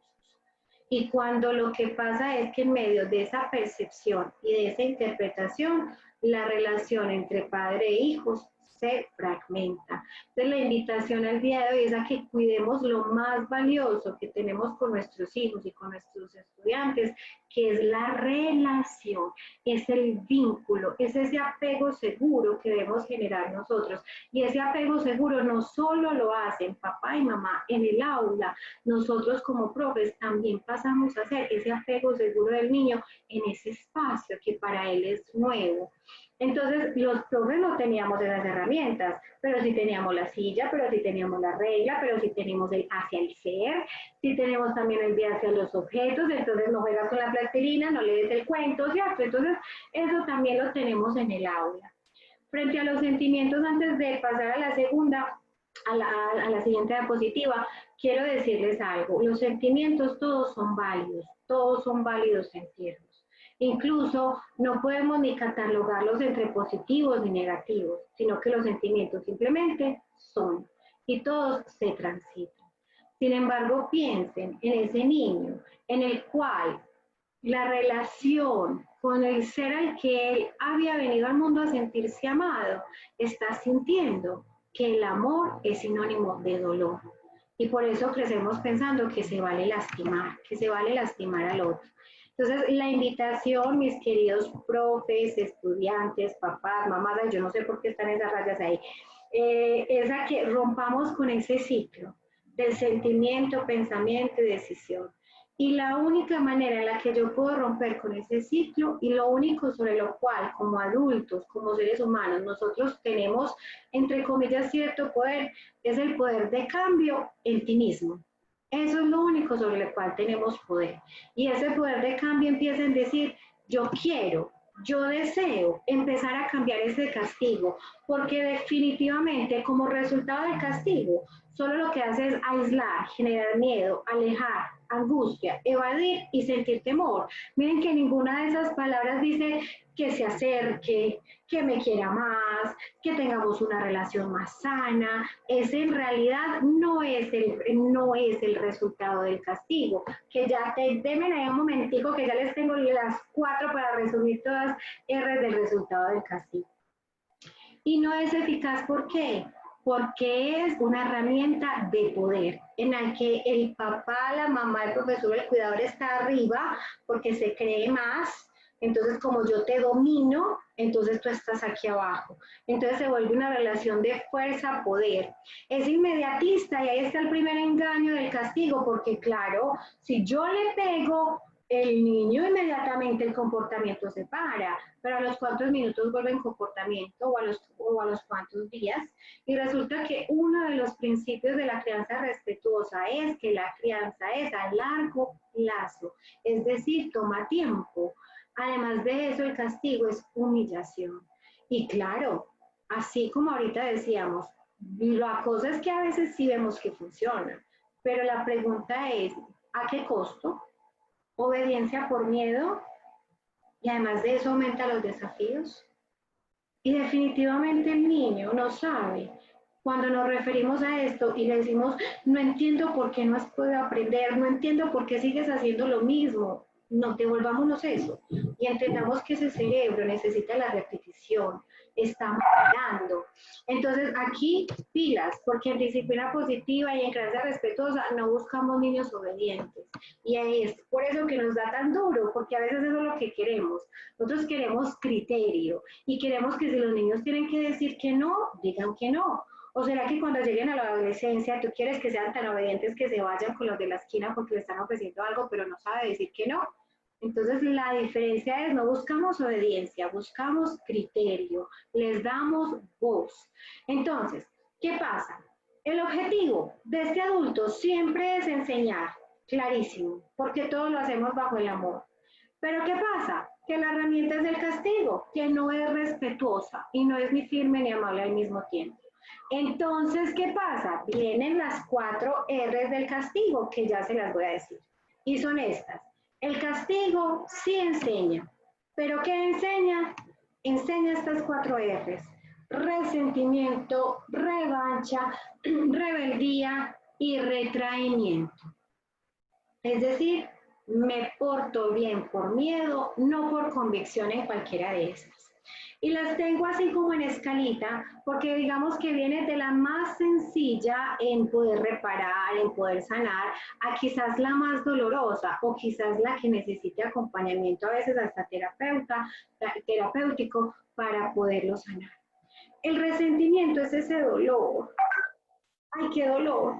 Y cuando lo que pasa es que en medio de esa percepción y de esa interpretación, la relación entre padre e hijos se fragmenta. Entonces la invitación al día de hoy es a que cuidemos lo más valioso que tenemos con nuestros hijos y con nuestros estudiantes, que es la relación, es el vínculo, es ese apego seguro que debemos generar nosotros. Y ese apego seguro no solo lo hacen papá y mamá en el aula, nosotros como profes también pasamos a hacer ese apego seguro del niño en ese espacio que para él es nuevo. Entonces, los profes no teníamos esas herramientas, pero sí teníamos la silla, pero sí teníamos la regla, pero sí tenemos el hacia el ser, sí tenemos también el día hacia los objetos, entonces no juegas con la plastilina, no lees el cuento, ¿cierto? Entonces, eso también lo tenemos en el aula. Frente a los sentimientos, antes de pasar a la segunda, a la siguiente diapositiva, quiero decirles algo. Los sentimientos todos son válidos sentirlos. Incluso no podemos ni catalogarlos entre positivos ni negativos, sino que los sentimientos simplemente son y todos se transitan. Sin embargo, piensen en ese niño en el cual la relación con el ser al que él había venido al mundo a sentirse amado, está sintiendo que el amor es sinónimo de dolor. Y por eso crecemos pensando que se vale lastimar al otro. Entonces, la invitación, mis queridos profes, estudiantes, papás, mamás, yo no sé por qué están esas rayas ahí, es a que rompamos con ese ciclo del sentimiento, pensamiento y decisión. Y la única manera en la que yo puedo romper con ese ciclo y lo único sobre lo cual como adultos, como seres humanos, nosotros tenemos, entre comillas, cierto poder, es el poder de cambio en ti mismo. Eso es lo único sobre lo cual tenemos poder. Y ese poder de cambio empieza en decir, yo quiero, yo deseo empezar a cambiar ese castigo, porque definitivamente como resultado del castigo, solo lo que hace es aislar, generar miedo, alejar, angustia, evadir y sentir temor. Miren que ninguna de esas palabras dice que se acerque, que me quiera más, que tengamos una relación más sana. Ese en realidad no es el resultado del castigo. Que ya denme ahí un momentico que ya les tengo las 4 para resumir todas R del resultado del castigo. Y no es eficaz, ¿por qué? Porque es una herramienta de poder en la que el papá, la mamá, el profesor, el cuidador está arriba porque se cree más. Entonces, como yo te domino, entonces tú estás aquí abajo. Entonces se vuelve una relación de fuerza-poder. Es inmediatista y ahí está el primer engaño del castigo, porque claro, si yo le pego, el niño inmediatamente el comportamiento se para, pero a los cuantos minutos vuelve en comportamiento o a los cuantos días. Y resulta que uno de los principios de la crianza respetuosa es que la crianza es a largo plazo, es decir, toma tiempo. Además de eso, el castigo es humillación. Y claro, así como ahorita decíamos, la cosa es que a veces sí vemos que funciona, pero la pregunta es, ¿a qué costo? Obediencia por miedo, y además de eso aumenta los desafíos. Y definitivamente el niño no sabe. Cuando nos referimos a esto y le decimos, no entiendo por qué no has podido aprender, no entiendo por qué sigues haciendo lo mismo, no, devolvámonos eso y entendamos que ese cerebro necesita la repetición, está madurando. Entonces aquí pilas, porque en disciplina positiva y en crianza respetuosa no buscamos niños obedientes. Y ahí es por eso que nos da tan duro, porque a veces eso es lo que queremos. Nosotros queremos criterio y queremos que si los niños tienen que decir que no, digan que no. ¿O será que cuando lleguen a la adolescencia tú quieres que sean tan obedientes que se vayan con los de la esquina porque le están ofreciendo algo, pero no sabe decir que no? Entonces la diferencia es, no buscamos obediencia, buscamos criterio, les damos voz. Entonces, ¿qué pasa? El objetivo de este adulto siempre es enseñar, clarísimo, porque todo lo hacemos bajo el amor. Pero ¿qué pasa? Que la herramienta es el castigo, que no es respetuosa y no es ni firme ni amable al mismo tiempo. Entonces, ¿qué pasa? Vienen las 4 R's del castigo, que ya se las voy a decir. Y son estas. El castigo sí enseña. ¿Pero qué enseña? Enseña estas 4 R's. Resentimiento, revancha, rebeldía y retraimiento. Es decir, me porto bien por miedo, no por convicción en cualquiera de esas. Y las tengo así como en escalita, porque digamos que viene de la más sencilla en poder reparar, en poder sanar, a quizás la más dolorosa, o quizás la que necesite acompañamiento, a veces hasta terapéutico, para poderlo sanar. El resentimiento es ese dolor. ¡Ay, qué dolor!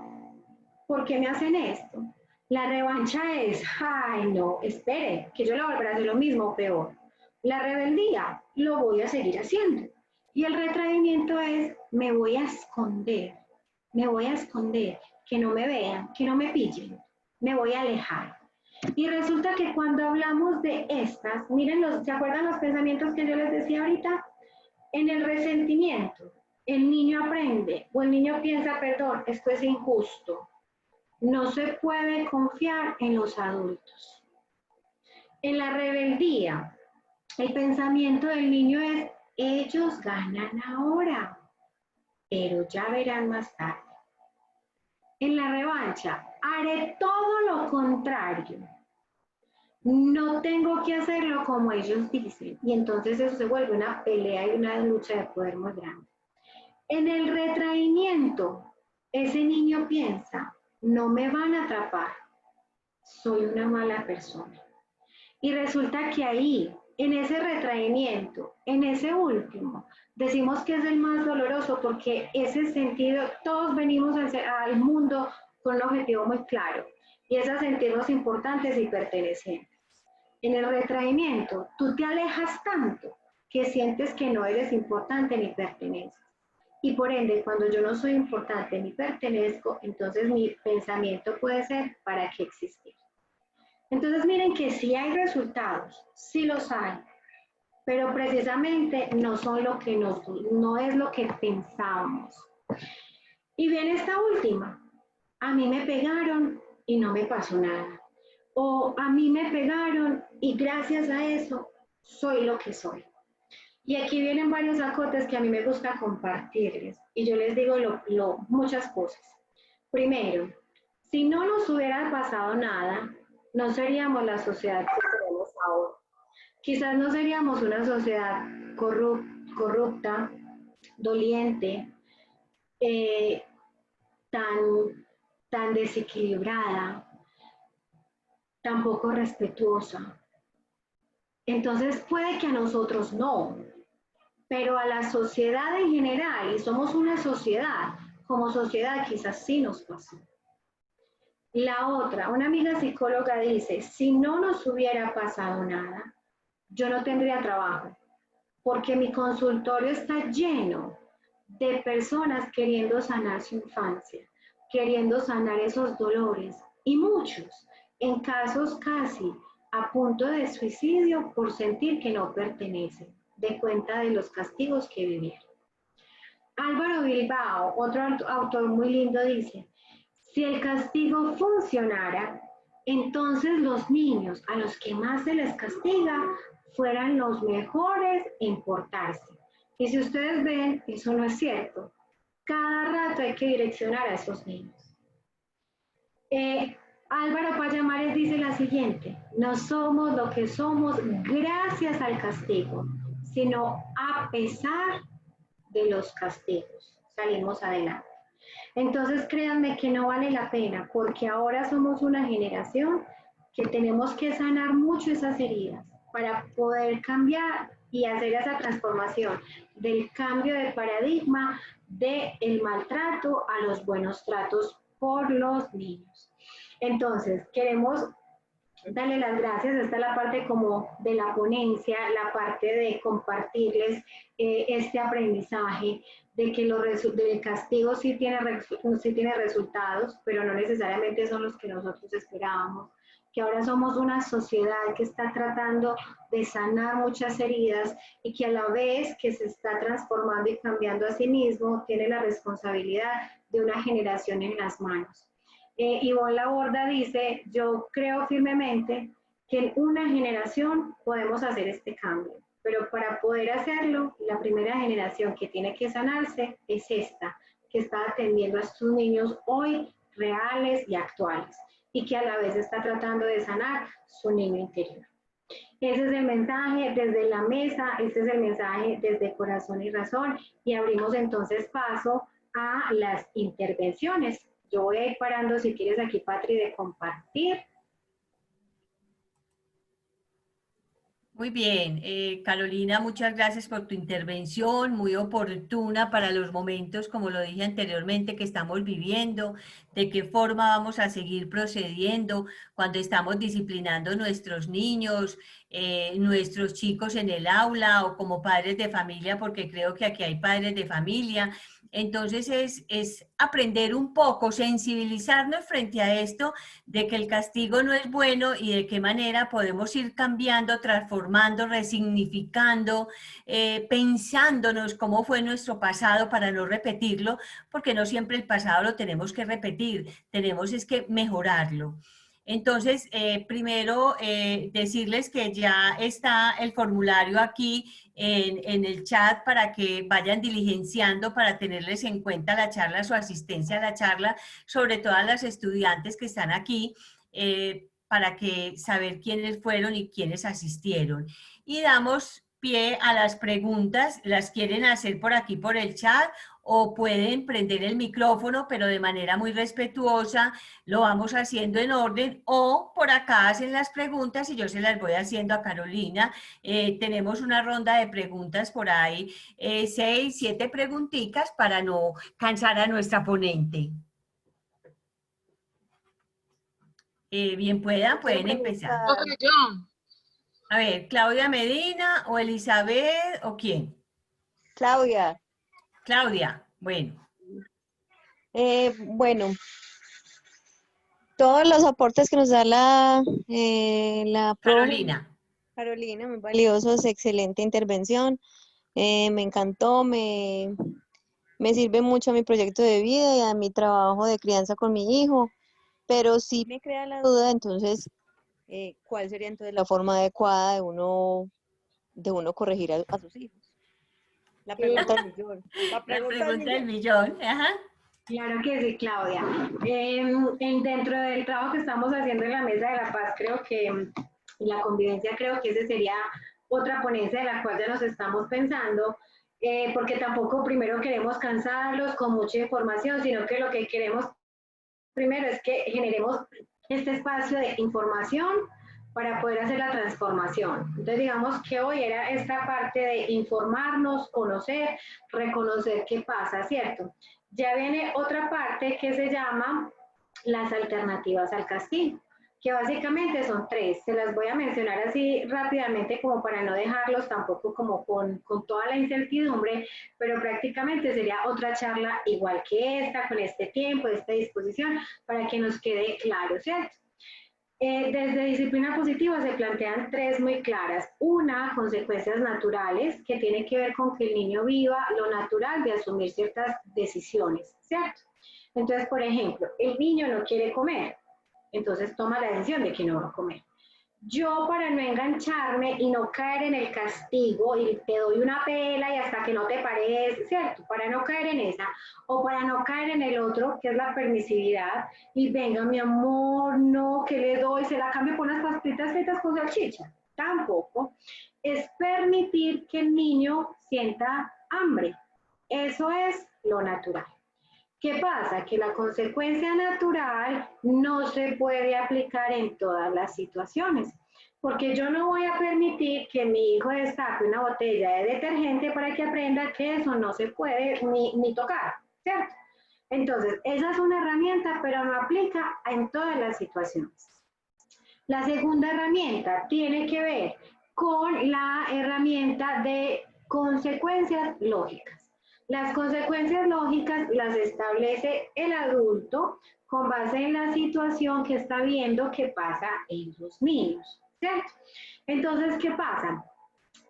¿Por qué me hacen esto? La revancha es, ¡ay, no! Espere, que yo le volveré a hacer lo mismo o peor. La rebeldía, lo voy a seguir haciendo. Y el retraimiento es, me voy a esconder, que no me vean, que no me pillen, me voy a alejar. Y resulta que cuando hablamos de estas, miren, ¿se acuerdan los pensamientos que yo les decía ahorita? En el resentimiento, el niño aprende o el niño piensa, perdón, esto es injusto. No se puede confiar en los adultos. En la rebeldía, el pensamiento del niño es, ellos ganan ahora, pero ya verán más tarde. En la revancha, haré todo lo contrario. No tengo que hacerlo como ellos dicen. Y entonces eso se vuelve una pelea y una lucha de poder muy grande. En el retraimiento, ese niño piensa, no me van a atrapar, soy una mala persona. Y resulta que ahí, en ese retraimiento, en ese último, decimos que es el más doloroso porque ese sentido, todos venimos al mundo con un objetivo muy claro y es a sentirnos importantes y pertenecientes. En el retraimiento, tú te alejas tanto que sientes que no eres importante ni perteneces. Y por ende, cuando yo no soy importante ni pertenezco, entonces mi pensamiento puede ser, ¿para qué existir? Entonces miren que sí hay resultados, sí los hay, pero precisamente no son lo que no es lo que pensamos. Y viene esta última, a mí me pegaron y no me pasó nada. O a mí me pegaron y gracias a eso soy lo que soy. Y aquí vienen varios acotes que a mí me gusta compartirles y yo les digo muchas cosas. Primero, si no nos hubiera pasado nada, no seríamos la sociedad que tenemos ahora. Quizás no seríamos una sociedad corrupta, doliente, tan desequilibrada, tan poco respetuosa. Entonces puede que a nosotros no, pero a la sociedad en general, y somos una sociedad, como sociedad quizás sí nos pasó. La otra, una amiga psicóloga dice, si no nos hubiera pasado nada, yo no tendría trabajo, porque mi consultorio está lleno de personas queriendo sanar su infancia, queriendo sanar esos dolores, y muchos en casos casi a punto de suicidio por sentir que no pertenecen, de cuenta de los castigos que vivieron. Álvaro Bilbao, otro autor muy lindo, dice, si el castigo funcionara, entonces los niños a los que más se les castiga fueran los mejores en portarse. Y si ustedes ven, eso no es cierto. Cada rato hay que direccionar a esos niños. Álvaro Payamares dice la siguiente, no somos lo que somos gracias al castigo, sino a pesar de los castigos. Salimos adelante. Entonces créanme que no vale la pena, porque ahora somos una generación que tenemos que sanar mucho esas heridas para poder cambiar y hacer esa transformación del cambio de paradigma del maltrato a los buenos tratos por los niños. Entonces, queremos darle las gracias. Esta es la parte como de la ponencia, la parte de compartirles este aprendizaje, de que del castigo sí tiene resultados, pero no necesariamente son los que nosotros esperábamos, que ahora somos una sociedad que está tratando de sanar muchas heridas y que a la vez que se está transformando y cambiando a sí mismo, tiene la responsabilidad de una generación en las manos. Ivonne Laborda dice, yo creo firmemente que en una generación podemos hacer este cambio, pero para poder hacerlo, la primera generación que tiene que sanarse es esta, que está atendiendo a estos niños hoy reales y actuales, y que a la vez está tratando de sanar su niño interior. Ese es el mensaje desde la mesa, este es el mensaje desde Corazón y Razón, y abrimos entonces paso a las intervenciones. Yo voy a ir parando, si quieres aquí, Patri, de compartir. Muy bien, Carolina, muchas gracias por tu intervención, muy oportuna para los momentos, como lo dije anteriormente, que estamos viviendo, de qué forma vamos a seguir procediendo cuando estamos disciplinando nuestros niños, nuestros chicos en el aula o como padres de familia, porque creo que aquí hay padres de familia. Entonces es aprender un poco, sensibilizarnos frente a esto, de que el castigo no es bueno y de qué manera podemos ir cambiando, transformando, resignificando, pensándonos cómo fue nuestro pasado para no repetirlo, porque no siempre el pasado lo tenemos que repetir, tenemos es que mejorarlo. Entonces, primero decirles que ya está el formulario aquí en el chat para que vayan diligenciando para tenerles en cuenta la charla, su asistencia a la charla, sobre todas las estudiantes que están aquí, para que saber quiénes fueron y quiénes asistieron. Y damos pie a las preguntas, las quieren hacer por aquí por el chat o pueden prender el micrófono, pero de manera muy respetuosa, lo vamos haciendo en orden, o por acá hacen las preguntas y yo se las voy haciendo a Carolina. Tenemos una ronda de preguntas por ahí, 6, 7 preguntitas para no cansar a nuestra ponente. Bien pueden empezar. Profe, yo. A ver, Claudia Medina o Elizabeth o quién. Claudia, Claudia, bueno. bueno, todos los aportes que nos da la profe Carolina. Carolina, muy valiosos, excelente intervención, me encantó, me sirve mucho a mi proyecto de vida y a mi trabajo de crianza con mi hijo, pero sí me crea la duda, entonces, ¿cuál sería entonces la forma adecuada de uno corregir a sus hijos? La pregunta del millón. La pregunta del millón. Ajá. Claro que sí, Claudia. Dentro del trabajo que estamos haciendo en la Mesa de la Paz, creo que la convivencia, creo que ese sería otra ponencia de la cual ya nos estamos pensando, porque tampoco primero queremos cansarlos con mucha información, sino que lo que queremos primero es que generemos este espacio de información para poder hacer la transformación. Entonces, digamos que hoy era esta parte de informarnos, conocer, reconocer qué pasa, ¿cierto? Ya viene otra parte que se llama las alternativas al castigo, que básicamente son 3. Se las voy a mencionar así rápidamente como para no dejarlos tampoco como con toda la incertidumbre, pero prácticamente sería otra charla igual que esta, con este tiempo, esta disposición, para que nos quede claro, ¿cierto? Desde disciplina positiva se plantean 3 muy claras. Una, consecuencias naturales, que tiene que ver con que el niño viva lo natural de asumir ciertas decisiones, ¿cierto? Entonces, por ejemplo, el niño no quiere comer, entonces toma la decisión de que no va a comer. Yo, para no engancharme y no caer en el castigo y te doy una pela y hasta que no te pares, ¿cierto? Para no caer en esa, o para no caer en el otro, que es la permisividad, y venga, mi amor, no, que le doy, se la cambio por unas pastitas fritas con salchicha. Tampoco. Es permitir que el niño sienta hambre. Eso es lo natural. ¿Qué pasa? Que la consecuencia natural no se puede aplicar en todas las situaciones, porque yo no voy a permitir que mi hijo destape una botella de detergente para que aprenda que eso no se puede ni tocar, ¿cierto? Entonces, esa es una herramienta, pero no aplica en todas las situaciones. La segunda herramienta tiene que ver con la herramienta de consecuencias lógicas. Las consecuencias lógicas las establece el adulto con base en la situación que está viendo que pasa en los niños, ¿cierto? Entonces, ¿qué pasa?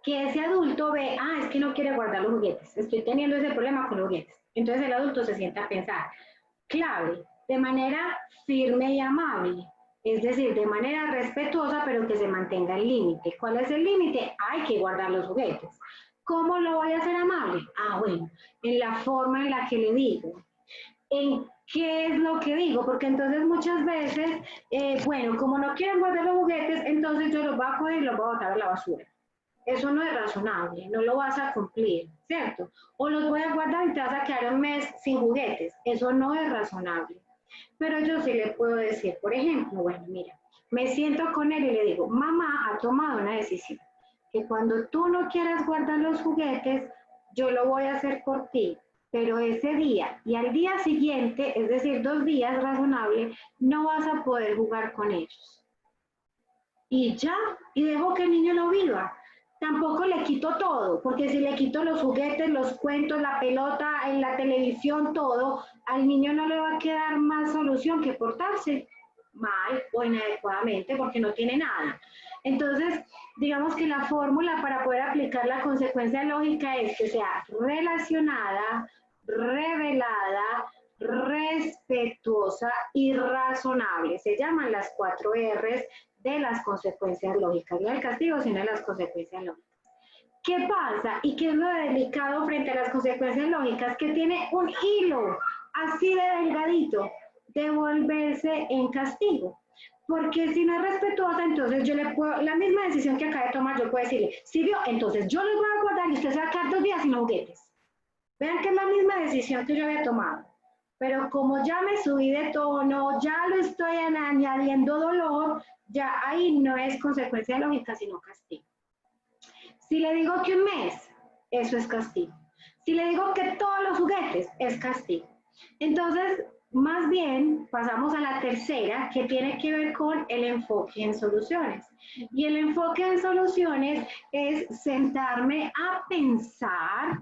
Que ese adulto ve, es que no quiere guardar los juguetes, estoy teniendo ese problema con los juguetes. Entonces el adulto se sienta a pensar, clave, de manera firme y amable, es decir, de manera respetuosa, pero que se mantenga el límite. ¿Cuál es el límite? Hay que guardar los juguetes. ¿Cómo lo voy a hacer amable? Bueno, en la forma en la que le digo. ¿En qué es lo que digo? Porque entonces muchas veces, bueno, como no quieren guardar los juguetes, entonces yo los voy a coger y los voy a botar a la basura. Eso no es razonable, no lo vas a cumplir, ¿cierto? O los voy a guardar y te vas a quedar un mes sin juguetes. Eso no es razonable. Pero yo sí le puedo decir, por ejemplo, bueno, mira, me siento con él y le digo, mamá ha tomado una decisión, que cuando tú no quieras guardar los juguetes, yo lo voy a hacer por ti, pero ese día y al día siguiente, es decir, 2 días razonable, no vas a poder jugar con ellos. Y ya, y dejo que el niño lo viva. Tampoco le quito todo, porque si le quito los juguetes, los cuentos, la pelota, en la televisión, todo, al niño no le va a quedar más solución que portarse mal o inadecuadamente porque no tiene nada. Entonces, digamos que la fórmula para poder aplicar la consecuencia lógica es que sea relacionada, revelada, respetuosa y razonable. Se llaman las 4 R's de las consecuencias lógicas, no del castigo, sino de las consecuencias lógicas. ¿Qué pasa? ¿Y qué es lo delicado frente a las consecuencias lógicas? Que tiene un hilo así de delgadito de volverse en castigo. Porque si no es respetuosa, entonces yo le puedo, la misma decisión que acaba de tomar, yo puedo decirle, si vio, entonces yo los voy a guardar y usted se va a quedar 2 días sin juguetes. Vean que es la misma decisión que yo había tomado. Pero como ya me subí de tono, ya lo estoy añadiendo dolor, ya ahí no es consecuencia lógica, sino castigo. Si le digo que un mes, eso es castigo. Si le digo que todos los juguetes, es castigo. Entonces, más bien, pasamos a la tercera, que tiene que ver con el enfoque en soluciones. Y el enfoque en soluciones es sentarme a pensar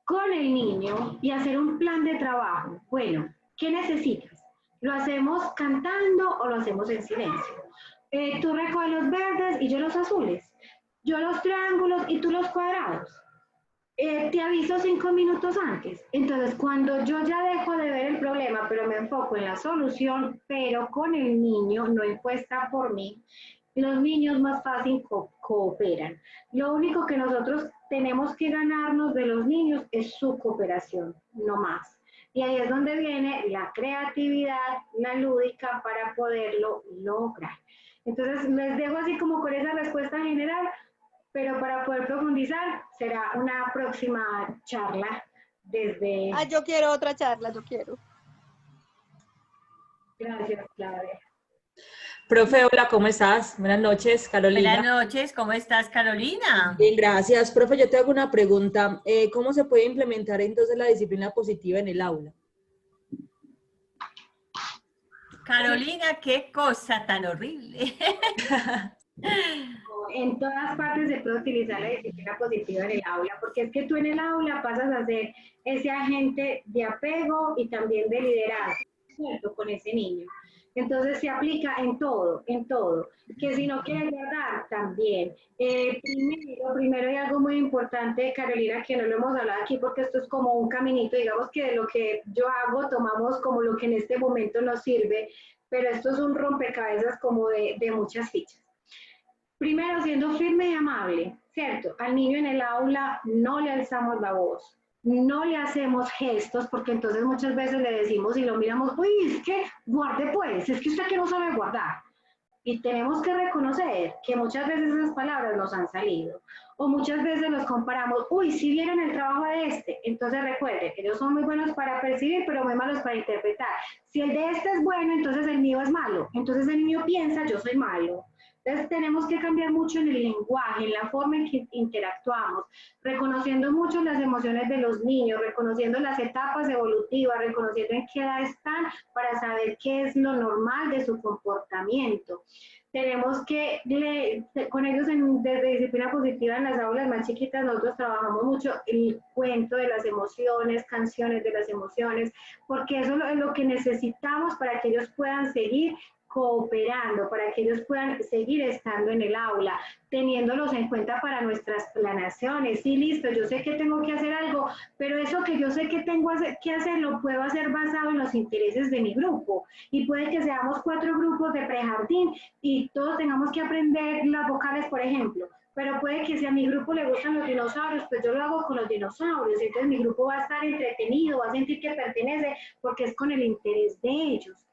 con el niño y hacer un plan de trabajo. Bueno, ¿qué necesitas? ¿Lo hacemos cantando o lo hacemos en silencio? Tú recoges los verdes y yo los azules. Yo los triángulos y tú los cuadrados. Te aviso 5 minutos antes. Entonces, cuando yo ya dejo de ver el problema, pero me enfoco en la solución, pero con el niño, no impuesta por mí, los niños más fácil cooperan. Lo único que nosotros tenemos que ganarnos de los niños es su cooperación, no más. Y ahí es donde viene la creatividad, la lúdica para poderlo lograr. Entonces, les dejo así como con esa respuesta general, pero para poder profundizar será una próxima charla desde... Ah, yo quiero otra charla, yo quiero. Gracias, Claudia. Profe, hola, ¿cómo estás? Buenas noches, Carolina. Buenas noches, ¿cómo estás, Carolina? Bien, gracias. Profe, yo te hago una pregunta. ¿Cómo se puede implementar entonces la disciplina positiva en el aula? Carolina, qué cosa tan horrible. En todas partes se puede utilizar la disciplina positiva en el aula, porque es que tú en el aula pasas a ser ese agente de apego y también de liderazgo, ¿cierto? Con ese niño. Entonces se aplica en todo. Que si no quieres guardar, también. Primero hay algo muy importante, Carolina, que no lo hemos hablado aquí porque esto es como un caminito, digamos que de lo que yo hago tomamos como lo que en este momento nos sirve, pero esto es un rompecabezas como de muchas fichas. Primero, siendo firme y amable, ¿cierto? Al niño en el aula no le alzamos la voz, no le hacemos gestos, porque entonces muchas veces le decimos y lo miramos, uy, es que guarde pues, es que usted que no sabe guardar. Y tenemos que reconocer que muchas veces esas palabras nos han salido. O muchas veces los comparamos, uy, si vieron el trabajo de este. Entonces recuerden, ellos son muy buenos para percibir, pero muy malos para interpretar. Si el de este es bueno, entonces el mío es malo. Entonces el niño piensa, yo soy malo. Entonces tenemos que cambiar mucho en el lenguaje, en la forma en que interactuamos, reconociendo mucho las emociones de los niños, reconociendo las etapas evolutivas, reconociendo en qué edad están para saber qué es lo normal de su comportamiento. Tenemos que, con ellos desde disciplina positiva en las aulas más chiquitas, nosotros trabajamos mucho el cuento de las emociones, canciones de las emociones, porque eso es lo que necesitamos para que ellos puedan seguir cooperando, para que ellos puedan seguir estando en el aula, teniéndolos en cuenta para nuestras planeaciones. Sí, listo, yo sé que tengo que hacer algo, pero eso que yo sé que tengo que hacer, lo puedo hacer basado en los intereses de mi grupo. Y puede que seamos 4 grupos de prejardín y todos tengamos que aprender las vocales, por ejemplo. Pero puede que si a mi grupo le gustan los dinosaurios, pues yo lo hago con los dinosaurios. Entonces mi grupo va a estar entretenido, va a sentir que pertenece, porque es con el interés de ellos.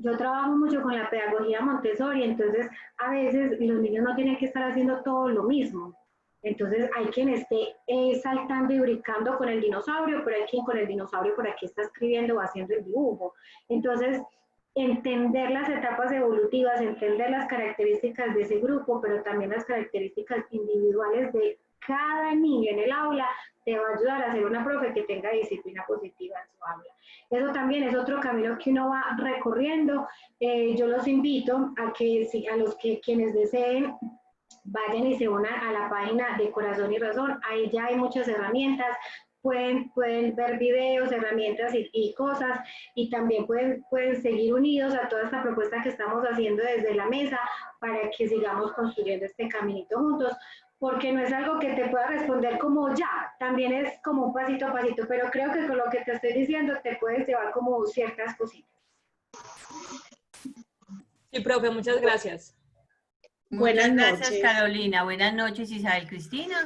Yo trabajo mucho con la pedagogía Montessori, entonces a veces los niños no tienen que estar haciendo todo lo mismo. Entonces hay quien esté saltando y brincando con el dinosaurio, pero hay quien con el dinosaurio por aquí está escribiendo o haciendo el dibujo. Entonces, entender las etapas evolutivas, entender las características de ese grupo, pero también las características individuales de cada niño en el aula, te va a ayudar a ser una profe que tenga disciplina positiva en su aula. Eso también es otro camino que uno va recorriendo. Yo los invito a que quienes deseen vayan y se unan a la página de Corazón y Razón. Ahí ya hay muchas herramientas. Pueden ver videos, herramientas y cosas, y también pueden seguir unidos a toda esta propuesta que estamos haciendo desde la mesa para que sigamos construyendo este caminito juntos, porque no es algo que te pueda responder como ya, también es como un pasito a pasito, pero creo que con lo que te estoy diciendo te puedes llevar como ciertas cositas. Sí, profe, muchas gracias. Muchas Buenas gracias, noches. Carolina. Buenas noches, Isabel Cristina.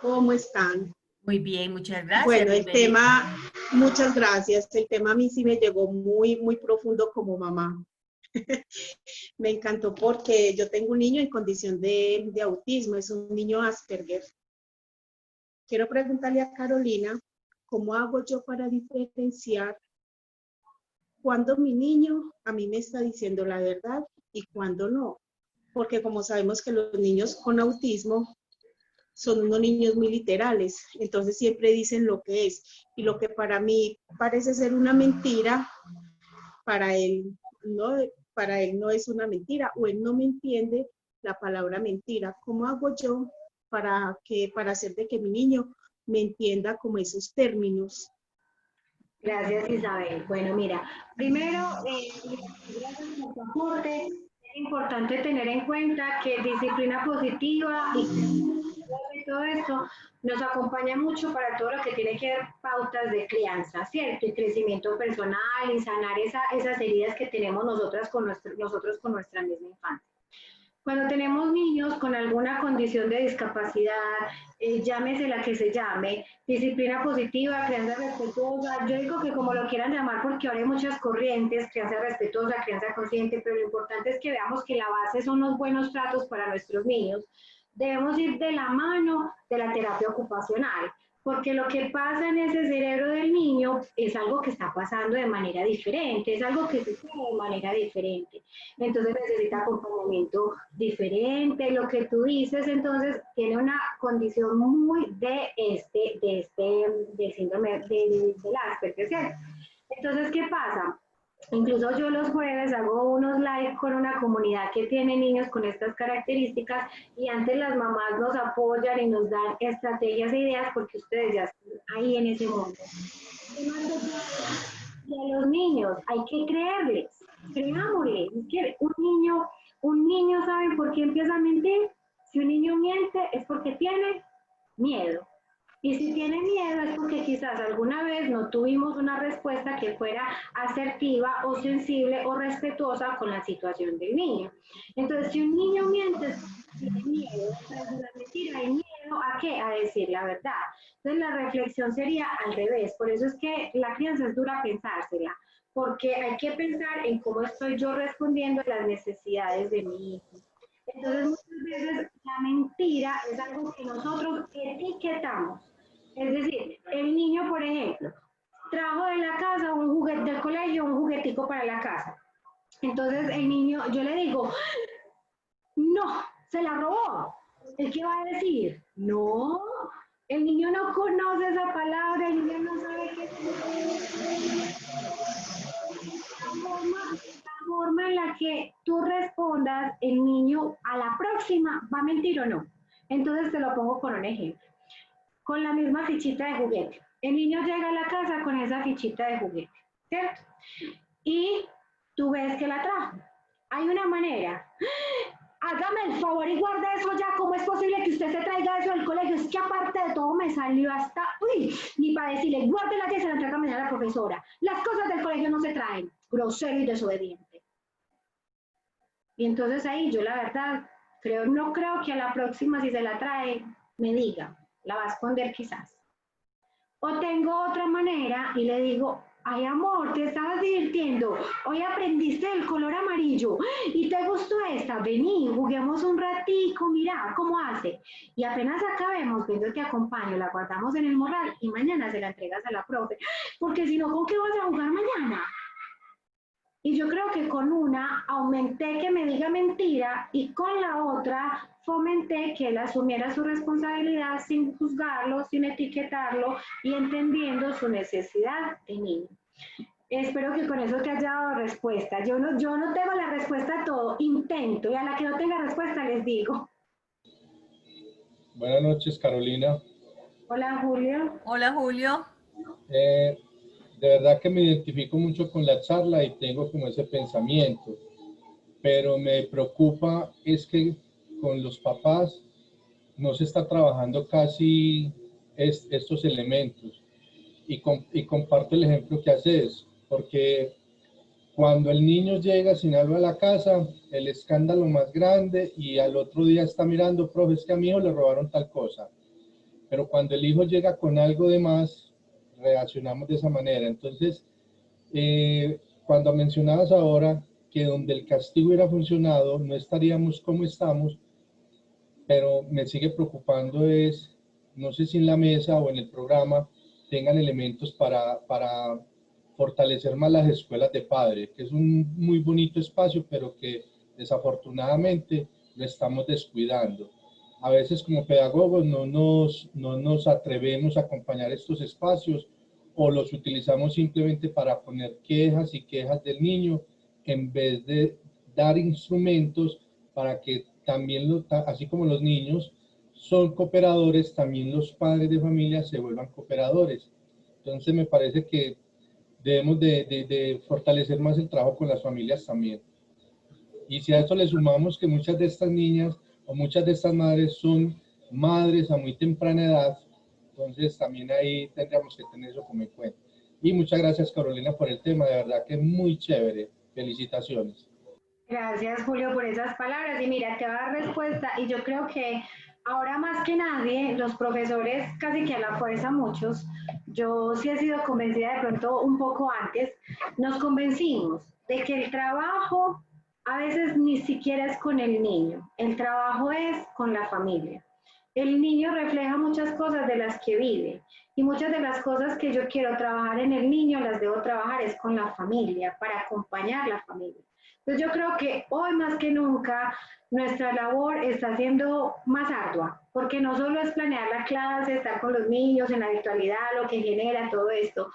¿Cómo están? Muy bien, muchas gracias. Bueno, el Bienvenida. tema, muchas gracias. El tema a mí sí me llegó muy, muy profundo como mamá. Me encantó porque yo tengo un niño en condición de autismo, es un niño Asperger. Quiero preguntarle a Carolina, ¿cómo hago yo para diferenciar cuando mi niño a mí me está diciendo la verdad y cuando no? Porque como sabemos que los niños con autismo son unos niños muy literales, entonces siempre dicen lo que es. Y lo que para mí parece ser una mentira, para él no es una mentira, o él no me entiende la palabra mentira. ¿Cómo hago yo para hacer de que mi niño me entienda como esos términos? Gracias, Isabel. Bueno, mira, primero, gracias por tu aporte. Es importante tener en cuenta que disciplina positiva y todo esto nos acompaña mucho para todo lo que tiene que ver pautas de crianza, ¿cierto? Y crecimiento personal y sanar esas heridas que tenemos nosotros con nuestra misma infancia. Cuando tenemos niños con alguna condición de discapacidad, llámese la que se llame, disciplina positiva, crianza respetuosa, yo digo que como lo quieran llamar porque ahora hay muchas corrientes, crianza respetuosa, crianza consciente, pero lo importante es que veamos que la base son los buenos tratos para nuestros niños. Debemos ir de la mano de la terapia ocupacional, porque lo que pasa en ese cerebro del niño es algo que está pasando de manera diferente, es algo que se hace de manera diferente. Entonces necesita acompañamiento diferente, lo que tú dices, entonces tiene una condición muy de síndrome del Asperger, ¿cierto? Entonces, ¿qué pasa? Incluso yo los jueves hago unos live con una comunidad que tiene niños con estas características y antes las mamás nos apoyan y nos dan estrategias e ideas porque ustedes ya están ahí en ese mundo. Y a los niños hay que creerles, creámosles. Es que un niño sabe por qué empieza a mentir. Si un niño miente es porque tiene miedo. Y si tiene miedo es porque quizás alguna vez no tuvimos una respuesta que fuera asertiva o sensible o respetuosa con la situación del niño. Entonces, si un niño miente, tiene miedo. Tras la mentira hay miedo ¿a qué? A decir la verdad. Entonces, la reflexión sería al revés. Por eso es que la crianza es dura pensársela, porque hay que pensar en cómo estoy yo respondiendo a las necesidades de mi hijo. Entonces, muchas veces la mentira es algo que nosotros etiquetamos. Es decir, el niño, por ejemplo, trajo de la casa un juguete del colegio, un juguetico para la casa. Entonces el niño, yo le digo, no, se la robó. ¿El qué va a decir? No, el niño no conoce esa palabra, el niño no sabe qué es. La forma en la que tú respondas, el niño a la próxima va a mentir o no. Entonces te lo pongo con un ejemplo. Con la misma fichita de juguete. El niño llega a la casa con esa fichita de juguete, ¿cierto? Y tú ves que la trajo. Hay una manera. Hágame el favor y guarde eso ya. ¿Cómo es posible que usted se traiga eso del colegio? Es que aparte de todo me salió hasta... Uy, ni para decirle, guárdela que se la entrega mañana a la profesora. Las cosas del colegio no se traen. Grosero y desobediente. Y entonces ahí yo la verdad, no creo que a la próxima si se la trae, me diga. La va a esconder quizás. O tengo otra manera y le digo, ay amor, te estabas divirtiendo, hoy aprendiste el color amarillo y te gustó esta, vení, juguemos un ratico, mira cómo hace. Y apenas acabemos, ven, yo te acompaño, la guardamos en el morral y mañana se la entregas a la profe, porque si no, ¿con qué vas a jugar mañana? Y yo creo que con una aumenté que me diga mentira y con la otra fomenté que él asumiera su responsabilidad sin juzgarlo, sin etiquetarlo y entendiendo su necesidad de niño. Espero que con eso te haya dado respuesta. Yo no tengo la respuesta a todo, intento y a la que no tenga respuesta les digo. Buenas noches, Carolina. Hola, Julio. Hola, Julio. De verdad que me identifico mucho con la charla y tengo como ese pensamiento, pero me preocupa es que con los papás no se está trabajando casi estos elementos. Y comparto el ejemplo que haces, porque cuando el niño llega sin algo a la casa, el escándalo más grande, y al otro día está mirando, profe, es que a mi hijo le robaron tal cosa. Pero cuando el hijo llega con algo de más, reaccionamos de esa manera. Entonces, cuando mencionabas ahora que donde el castigo hubiera funcionado, no estaríamos como estamos, pero me sigue preocupando es, no sé si en la mesa o en el programa tengan elementos para fortalecer más las escuelas de padres, que es un muy bonito espacio, pero que desafortunadamente lo estamos descuidando. A veces como pedagogos no nos atrevemos a acompañar estos espacios o los utilizamos simplemente para poner quejas y quejas del niño en vez de dar instrumentos para que también, así como los niños son cooperadores, también los padres de familia se vuelvan cooperadores. Entonces me parece que debemos de fortalecer más el trabajo con las familias también. Y si a esto le sumamos que muchas de estas niñas o muchas de estas madres son madres a muy temprana edad, entonces también ahí tendríamos que tener eso como en cuenta. Y muchas gracias, Carolina, por el tema, de verdad que muy chévere. Felicitaciones. Gracias, Julio, por esas palabras. Y mira, te voy a dar respuesta. Y yo creo que ahora más que nadie, los profesores, casi que a la fuerza muchos, yo sí he sido convencida de pronto un poco antes, nos convencimos de que el trabajo a veces ni siquiera es con el niño, el trabajo es con la familia. El niño refleja muchas cosas de las que vive y muchas de las cosas que yo quiero trabajar en el niño las debo trabajar es con la familia, para acompañar a la familia. Entonces yo creo que hoy más que nunca nuestra labor está siendo más ardua, porque no solo es planear la clase, estar con los niños en la virtualidad, lo que genera todo esto,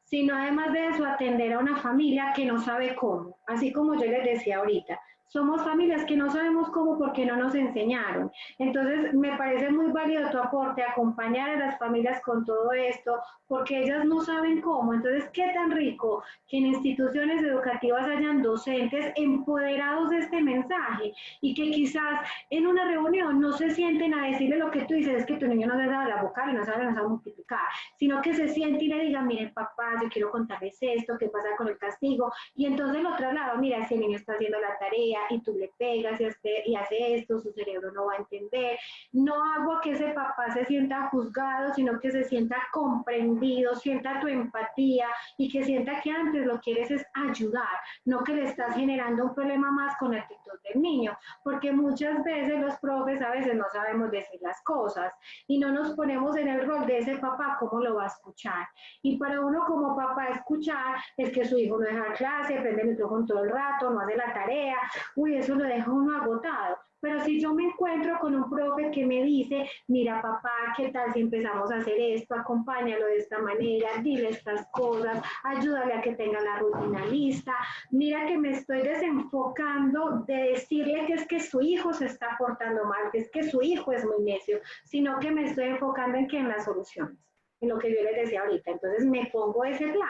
sino además de eso atender a una familia que no sabe cómo, así como yo les decía ahorita. Somos familias que no sabemos cómo porque no nos enseñaron. Entonces, me parece muy válido tu aporte, acompañar a las familias con todo esto, porque ellas no saben cómo. Entonces, qué tan rico que en instituciones educativas hayan docentes empoderados de este mensaje y que quizás en una reunión no se sienten a decirle lo que tú dices, es que tu niño no se sabe la vocal y no sabe multiplicar, sino que se siente y le diga, miren papá, yo quiero contarles esto, qué pasa con el castigo, y entonces lo traslado, mira, si el niño está haciendo la tarea y tú le pegas y hace esto, su cerebro no va a entender. No hago que ese papá se sienta juzgado, sino que se sienta comprendido, sienta tu empatía y que sienta que antes lo quieres es ayudar, no que le estás generando un problema más con la actitud del niño, porque muchas veces los profes a veces no sabemos decir las cosas y no nos ponemos en el rol de ese papá, cómo lo va a escuchar. Y para uno como papá escuchar es que su hijo no deja clase, prende el micrófono todo el rato, no hace la tarea, uy, eso lo deja uno agotado. Pero si yo me encuentro con un profe que me dice, mira papá, ¿qué tal si empezamos a hacer esto? Acompáñalo de esta manera, dile estas cosas, ayúdale a que tenga la rutina lista. Mira que me estoy desenfocando de decirle que es que su hijo se está portando mal, que es que su hijo es muy necio, sino que me estoy enfocando en que en las soluciones, en lo que yo les decía ahorita. Entonces me pongo ese plan.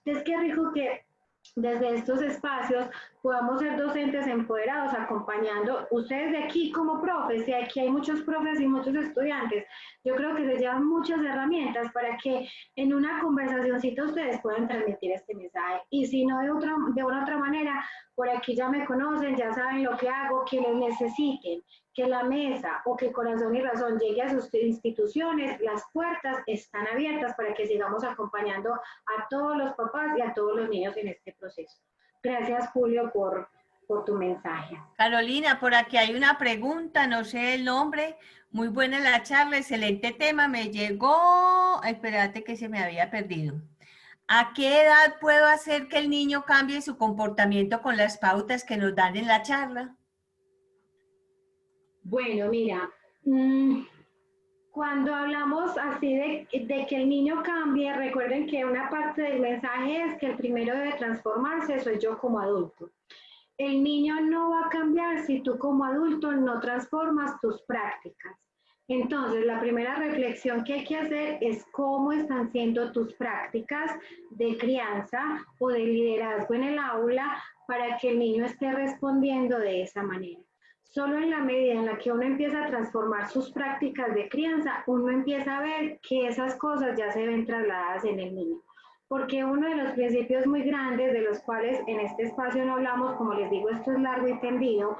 Entonces qué rico que desde estos espacios podamos ser docentes empoderados, acompañando ustedes de aquí como profes, y aquí hay muchos profes y muchos estudiantes. Yo creo que les llevan muchas herramientas para que en una conversacioncita ustedes puedan transmitir este mensaje. Y si no de una otra manera, por aquí ya me conocen, ya saben lo que hago, quienes necesiten que la mesa o que Corazón y Razón llegue a sus instituciones, las puertas están abiertas para que sigamos acompañando a todos los papás y a todos los niños en este proceso. Gracias, Julio, por tu mensaje. Carolina, por aquí hay una pregunta, no sé el nombre. Muy buena la charla, excelente tema. Me llegó, espérate que se me había perdido. ¿A qué edad puedo hacer que el niño cambie su comportamiento con las pautas que nos dan en la charla? Bueno, mira, cuando hablamos así de que el niño cambie, recuerden que una parte del mensaje es que el primero debe transformarse, soy yo como adulto. El niño no va a cambiar si tú como adulto no transformas tus prácticas. Entonces, la primera reflexión que hay que hacer es cómo están siendo tus prácticas de crianza o de liderazgo en el aula para que el niño esté respondiendo de esa manera. Solo en la medida en la que uno empieza a transformar sus prácticas de crianza, uno empieza a ver que esas cosas ya se ven trasladadas en el niño. Porque uno de los principios muy grandes, de los cuales en este espacio no hablamos, como les digo, esto es largo y tendido,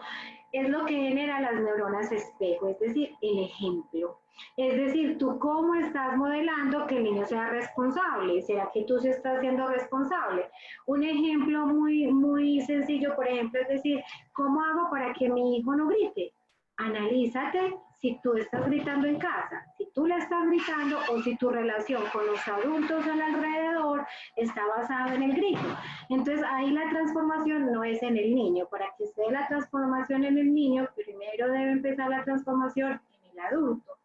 es lo que genera las neuronas espejo, es decir, el ejemplo. Es decir, tú cómo estás modelando que el niño sea responsable. ¿Será que tú se estás siendo responsable? Un ejemplo muy sencillo, por ejemplo, es decir, ¿cómo hago para que mi hijo no grite? Analízate si tú estás gritando en casa, si tú le estás gritando o si tu relación con los adultos al alrededor está basada en el grito. Entonces ahí la transformación no es en el niño. Para que se dé la transformación en el niño, primero debe empezar la transformación en el adulto.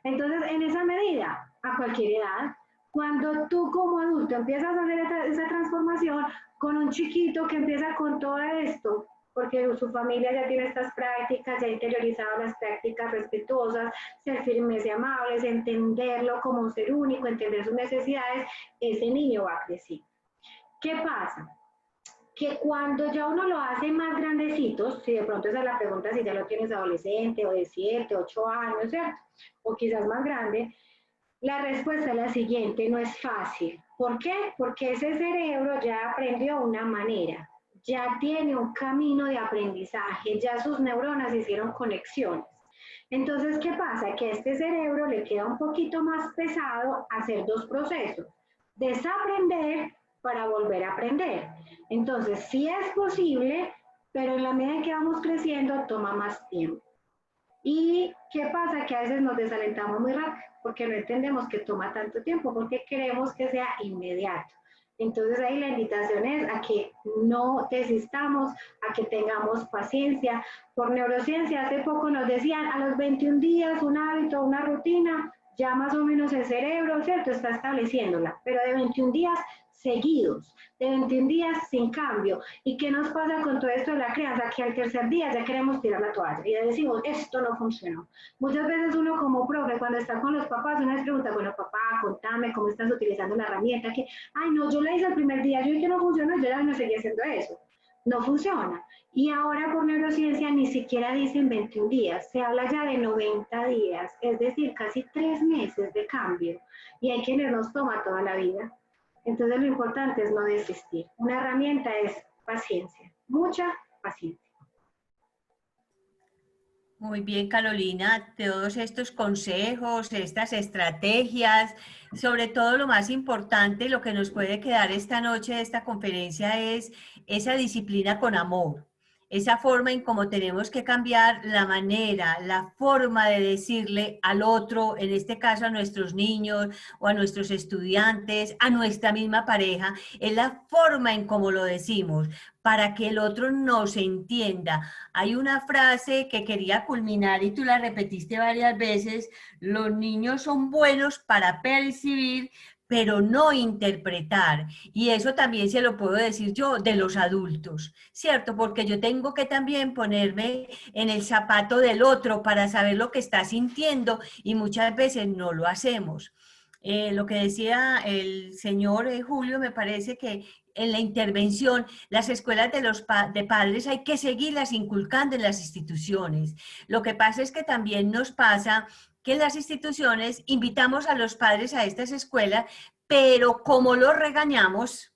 Entonces, en esa medida, a cualquier edad, cuando tú como adulto empiezas a hacer esa transformación con un chiquito que empieza con todo esto, porque su familia ya tiene estas prácticas, ya ha interiorizado las prácticas respetuosas, ser firmes y amables, entenderlo como un ser único, entender sus necesidades, ese niño va a crecer. ¿Qué pasa? Que cuando ya uno lo hace más grandecitos, si de pronto esa es la pregunta, si ya lo tienes adolescente o de 7, 8 años, ¿cierto? O quizás más grande, la respuesta es la siguiente, no es fácil. ¿Por qué? Porque ese cerebro ya aprendió una manera, ya tiene un camino de aprendizaje, ya sus neuronas hicieron conexiones. Entonces, ¿qué pasa? Que a este cerebro le queda un poquito más pesado hacer dos procesos, desaprender para volver a aprender. Entonces, sí es posible, pero en la medida en que vamos creciendo toma más tiempo. ¿Y qué pasa? Que a veces nos desalentamos muy rápido, porque no entendemos que toma tanto tiempo, porque queremos que sea inmediato. Entonces ahí la invitación es a que no desistamos, a que tengamos paciencia. Por neurociencia, hace poco nos decían, a los 21 días, un hábito, una rutina, ya más o menos el cerebro, ¿cierto?, está estableciéndola, pero de 21 días seguidos, de 21 días sin cambio. ¿Y qué nos pasa con todo esto de la crianza? Que al tercer día ya queremos tirar la toalla y decimos, esto no funcionó. Muchas veces uno como profe, cuando está con los papás, uno les pregunta, bueno, papá, contame cómo estás utilizando la herramienta, que, ay, no, yo la hice el primer día, yo vi que no funcionó, yo ya no seguí haciendo eso. No funciona. Y ahora por neurociencia ni siquiera dicen 21 días, se habla ya de 90 días, es decir, casi 3 meses de cambio. Y hay quienes nos toma toda la vida. Entonces lo importante es no desistir. Una herramienta es paciencia, mucha paciencia. Muy bien, Carolina, todos estos consejos, estas estrategias, sobre todo lo más importante, lo que nos puede quedar esta noche de esta conferencia es esa disciplina con amor, esa forma en cómo tenemos que cambiar la manera, la forma de decirle al otro, en este caso a nuestros niños o a nuestros estudiantes, a nuestra misma pareja, es la forma en cómo lo decimos, para que el otro nos entienda. Hay una frase que quería culminar y tú la repetiste varias veces, los niños son buenos para percibir, pero no interpretar. Y eso también se lo puedo decir yo de los adultos, ¿cierto? Porque yo tengo que también ponerme en el zapato del otro para saber lo que está sintiendo y muchas veces no lo hacemos. Lo que decía el señor Julio, me parece que en la intervención, las escuelas de padres hay que seguirlas inculcando en las instituciones. Lo que pasa es que también nos pasa que en las instituciones invitamos a los padres a estas escuelas, pero como los regañamos,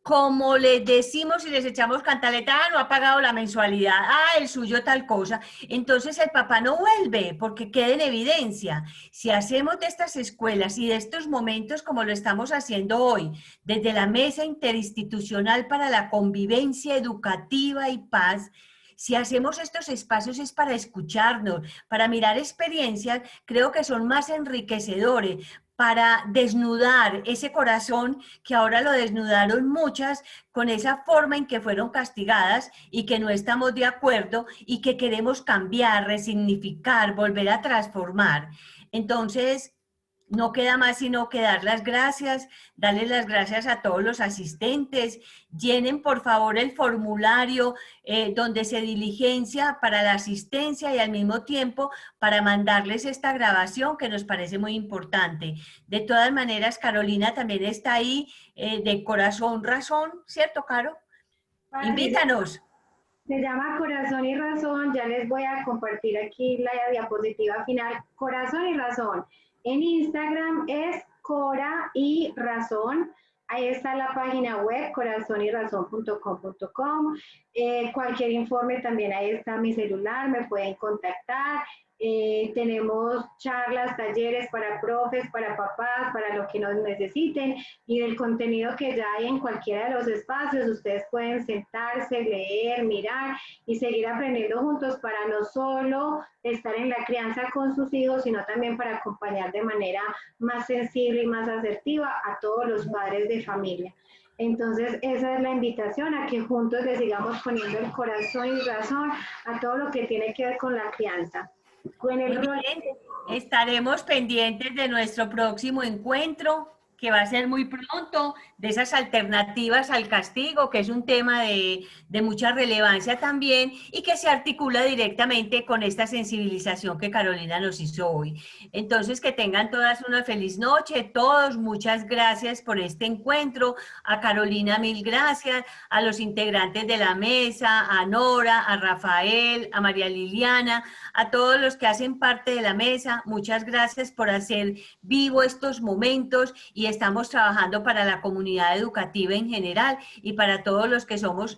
como les decimos y les echamos cantaleta, no ha pagado la mensualidad, el suyo tal cosa, entonces el papá no vuelve porque queda en evidencia. Si hacemos de estas escuelas y de estos momentos como lo estamos haciendo hoy, desde la Mesa Interinstitucional para la Convivencia Educativa y Paz, si hacemos estos espacios es para escucharnos, para mirar experiencias, creo que son más enriquecedores, para desnudar ese corazón que ahora lo desnudaron muchas con esa forma en que fueron castigadas y que no estamos de acuerdo y que queremos cambiar, resignificar, volver a transformar. Entonces, no queda más sino que dar las gracias, darles las gracias a todos los asistentes. Llenen por favor el formulario donde se diligencia para la asistencia y al mismo tiempo para mandarles esta grabación que nos parece muy importante. De todas maneras, Carolina también está ahí de corazón razón, ¿cierto, Caro? Invítanos. Se llama Corazón y Razón. Ya les voy a compartir aquí la diapositiva final. Corazón y Razón. En Instagram es Cora y Razón. Ahí está la página web, corazonyrazón.com.com. Cualquier informe también, ahí está mi celular, me pueden contactar. Tenemos charlas, talleres para profes, para papás, para lo que nos necesiten, y del contenido que ya hay en cualquiera de los espacios, ustedes pueden sentarse, leer, mirar y seguir aprendiendo juntos para no solo estar en la crianza con sus hijos, sino también para acompañar de manera más sensible y más asertiva a todos los padres de familia. Entonces, esa es la invitación a que juntos le sigamos poniendo el corazón y razón a todo lo que tiene que ver con la crianza. Muy bien, estaremos pendientes de nuestro próximo encuentro, que va a ser muy pronto, de esas alternativas al castigo, que es un tema de mucha relevancia también y que se articula directamente con esta sensibilización que Carolina nos hizo hoy. Entonces, que tengan todas una feliz noche, todos, muchas gracias por este encuentro. A Carolina, mil gracias, a los integrantes de la mesa, a Nora, a Rafael, a María Liliana, a todos los que hacen parte de la mesa, muchas gracias por hacer vivo estos momentos, y estamos trabajando para la comunidad educativa en general y para todos los que somos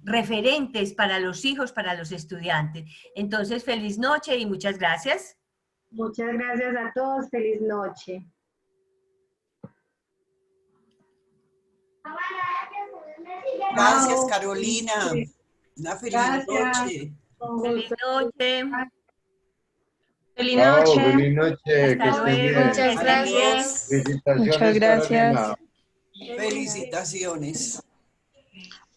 referentes para los hijos, para los estudiantes. Entonces, feliz noche y muchas gracias. Muchas gracias a todos, feliz noche. Gracias, Carolina. Una feliz noche. Feliz noche. Feliz Chao, noche. feliz noche. Hasta Que estén luego. bien. Muchas gracias. Felicitaciones, Muchas gracias. Carolina. Felicitaciones.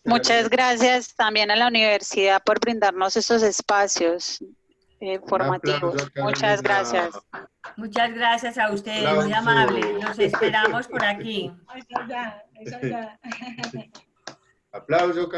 Muchas gracias también a la universidad por brindarnos estos espacios formativos. aplauso, Muchas Carolina. gracias. Muchas gracias a ustedes, muy Aplauso. amables. Los esperamos por aquí. Aplauso, Carolina.